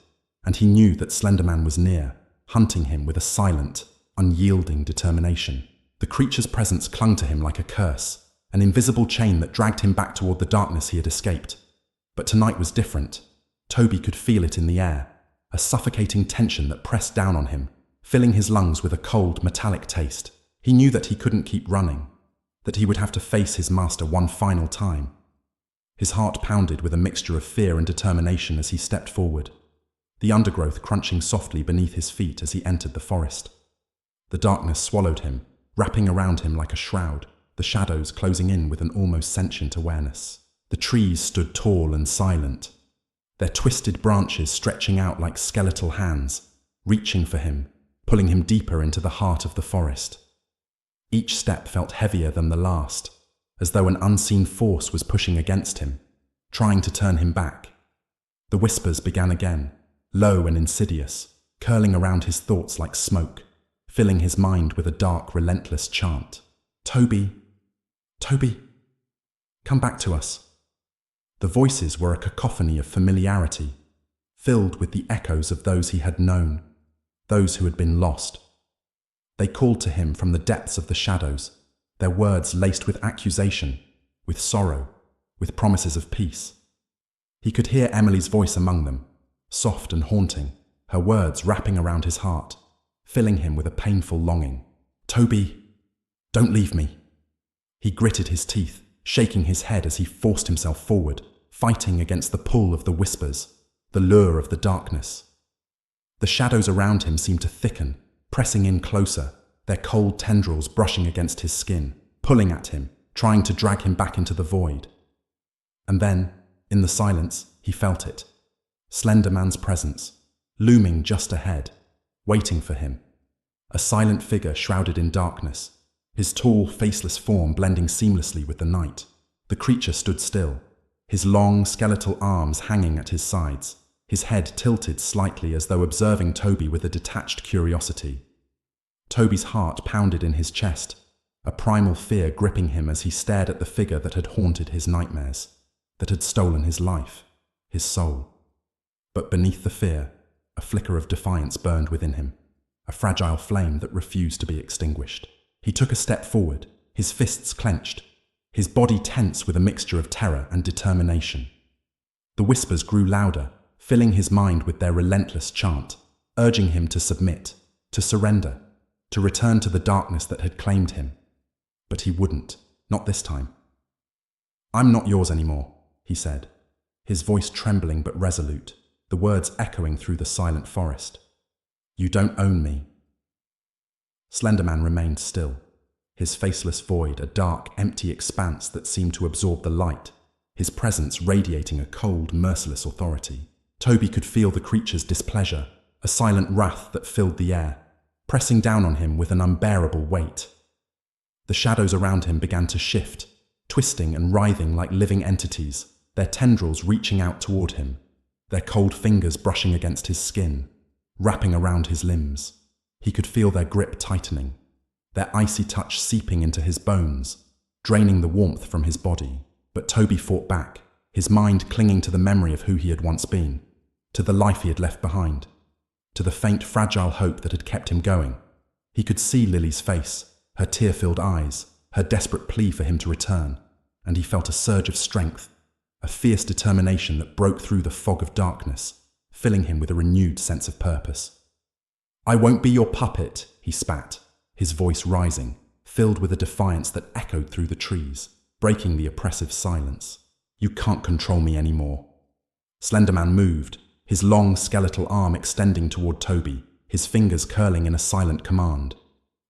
and he knew that Slenderman was near, hunting him with a silent, unyielding determination. The creature's presence clung to him like a curse, an invisible chain that dragged him back toward the darkness he had escaped. But tonight was different. Toby could feel it in the air, a suffocating tension that pressed down on him, filling his lungs with a cold, metallic taste. He knew that he couldn't keep running, that he would have to face his master one final time. His heart pounded with a mixture of fear and determination as he stepped forward, the undergrowth crunching softly beneath his feet as he entered the forest. The darkness swallowed him, wrapping around him like a shroud, the shadows closing in with an almost sentient awareness. The trees stood tall and silent, their twisted branches stretching out like skeletal hands, reaching for him, pulling him deeper into the heart of the forest. Each step felt heavier than the last, as though an unseen force was pushing against him, trying to turn him back. The whispers began again, low and insidious, curling around his thoughts like smoke, filling his mind with a dark, relentless chant. "Toby, Toby, come back to us." The voices were a cacophony of familiarity, filled with the echoes of those he had known, those who had been lost. They called to him from the depths of the shadows, their words laced with accusation, with sorrow, with promises of peace. He could hear Emily's voice among them, soft and haunting, her words wrapping around his heart, filling him with a painful longing. "Toby, don't leave me." He gritted his teeth, shaking his head as he forced himself forward, fighting against the pull of the whispers, the lure of the darkness. The shadows around him seemed to thicken, pressing in closer, their cold tendrils brushing against his skin, pulling at him, trying to drag him back into the void. And then, in the silence, he felt it. Slender Man's presence, looming just ahead, waiting for him. A silent figure shrouded in darkness, his tall, faceless form blending seamlessly with the night. The creature stood still, his long, skeletal arms hanging at his sides, his head tilted slightly as though observing Toby with a detached curiosity. Toby's heart pounded in his chest, a primal fear gripping him as he stared at the figure that had haunted his nightmares, that had stolen his life, his soul. But beneath the fear, a flicker of defiance burned within him, a fragile flame that refused to be extinguished. He took a step forward, his fists clenched, his body tense with a mixture of terror and determination. The whispers grew louder, filling his mind with their relentless chant, urging him to submit, to surrender, to return to the darkness that had claimed him. But he wouldn't, not this time. "I'm not yours anymore," he said, his voice trembling but resolute, the words echoing through the silent forest. "You don't own me." Slender Man remained still, his faceless void a dark, empty expanse that seemed to absorb the light, his presence radiating a cold, merciless authority. Toby could feel the creature's displeasure, a silent wrath that filled the air, pressing down on him with an unbearable weight. The shadows around him began to shift, twisting and writhing like living entities, their tendrils reaching out toward him, their cold fingers brushing against his skin, wrapping around his limbs. He could feel their grip tightening, their icy touch seeping into his bones, draining the warmth from his body. But Toby fought back, his mind clinging to the memory of who he had once been, to the life he had left behind, to the faint, fragile hope that had kept him going. He could see Lily's face, her tear-filled eyes, her desperate plea for him to return, and he felt a surge of strength, a fierce determination that broke through the fog of darkness, filling him with a renewed sense of purpose. "I won't be your puppet," he spat, his voice rising, filled with a defiance that echoed through the trees, breaking the oppressive silence. "You can't control me anymore." Slender Man moved, his long skeletal arm extending toward Toby, his fingers curling in a silent command.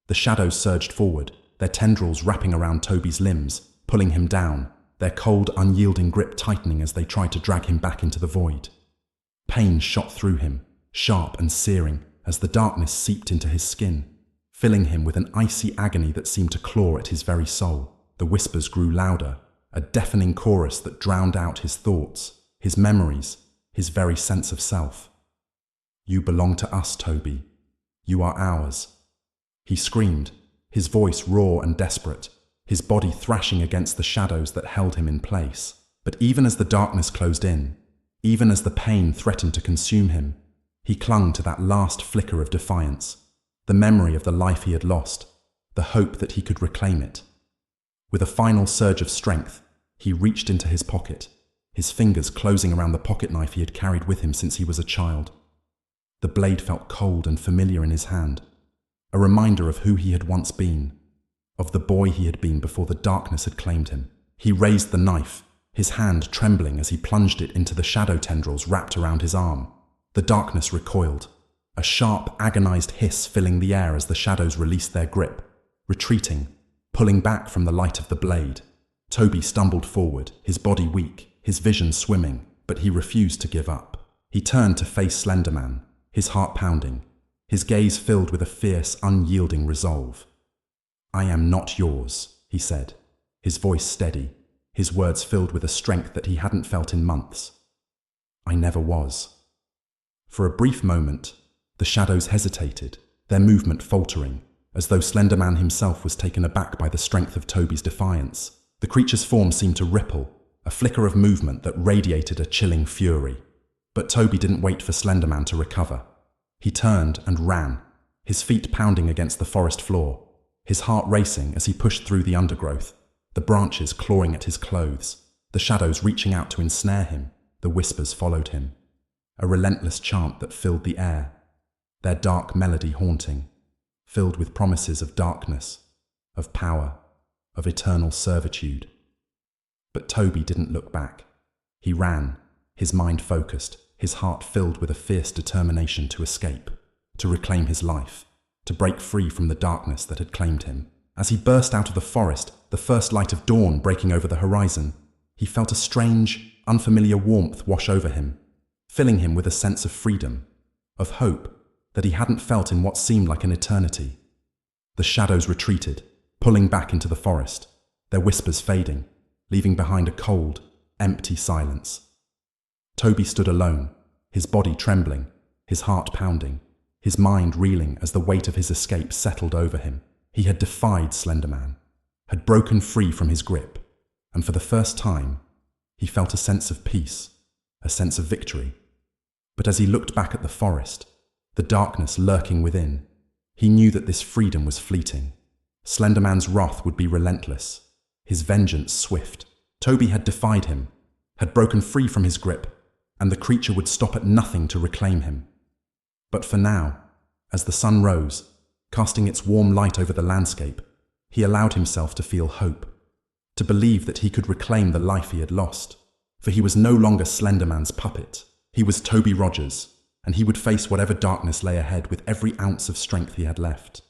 The shadows surged forward, their tendrils wrapping around Toby's limbs, pulling him down, their cold, unyielding grip tightening as they tried to drag him back into the void. Pain shot through him, sharp and searing, as the darkness seeped into his skin, filling him with an icy agony that seemed to claw at his very soul. The whispers grew louder, a deafening chorus that drowned out his thoughts, his memories, his very sense of self. "You belong to us, Toby. You are ours." He screamed, his voice raw and desperate, his body thrashing against the shadows that held him in place. But even as the darkness closed in, even as the pain threatened to consume him, he clung to that last flicker of defiance, the memory of the life he had lost, the hope that he could reclaim it. With a final surge of strength, he reached into his pocket, his fingers closing around the pocket knife he had carried with him since he was a child. The blade felt cold and familiar in his hand, a reminder of who he had once been, of the boy he had been before the darkness had claimed him. He raised the knife, his hand trembling as he plunged it into the shadow tendrils wrapped around his arm. The darkness recoiled, a sharp, agonized hiss filling the air as the shadows released their grip, retreating, pulling back from the light of the blade. Toby stumbled forward, his body weak, his vision swimming, but he refused to give up. He turned to face Slender Man, his heart pounding, his gaze filled with a fierce, unyielding resolve. "I am not yours," he said, his voice steady, his words filled with a strength that he hadn't felt in months. "I never was." For a brief moment, the shadows hesitated, their movement faltering, as though Slender Man himself was taken aback by the strength of Toby's defiance. The creature's form seemed to ripple, a flicker of movement that radiated a chilling fury. But Toby didn't wait for Slender Man to recover. He turned and ran, his feet pounding against the forest floor, his heart racing as he pushed through the undergrowth, the branches clawing at his clothes, the shadows reaching out to ensnare him. The whispers followed him, a relentless chant that filled the air, their dark melody haunting, filled with promises of darkness, of power, of eternal servitude. But Toby didn't look back. He ran, his mind focused, his heart filled with a fierce determination to escape, to reclaim his life. to break free from the darkness that had claimed him. As he burst out of the forest, the first light of dawn breaking over the horizon, he felt a strange, unfamiliar warmth wash over him, filling him with a sense of freedom, of hope that he hadn't felt in what seemed like an eternity. The shadows retreated, pulling back into the forest, their whispers fading, leaving behind a cold, empty silence. Toby stood alone, his body trembling, his heart pounding, his mind reeling as the weight of his escape settled over him. He had defied Slender Man, had broken free from his grip, and for the first time, he felt a sense of peace, a sense of victory. But as he looked back at the forest, the darkness lurking within, he knew that this freedom was fleeting. Slender Man's wrath would be relentless, his vengeance swift. Toby had defied him, had broken free from his grip, and the creature would stop at nothing to reclaim him. But for now, as the sun rose, casting its warm light over the landscape, he allowed himself to feel hope, to believe that he could reclaim the life he had lost. For he was no longer Slender Man's puppet. He was Toby Rogers, and he would face whatever darkness lay ahead with every ounce of strength he had left.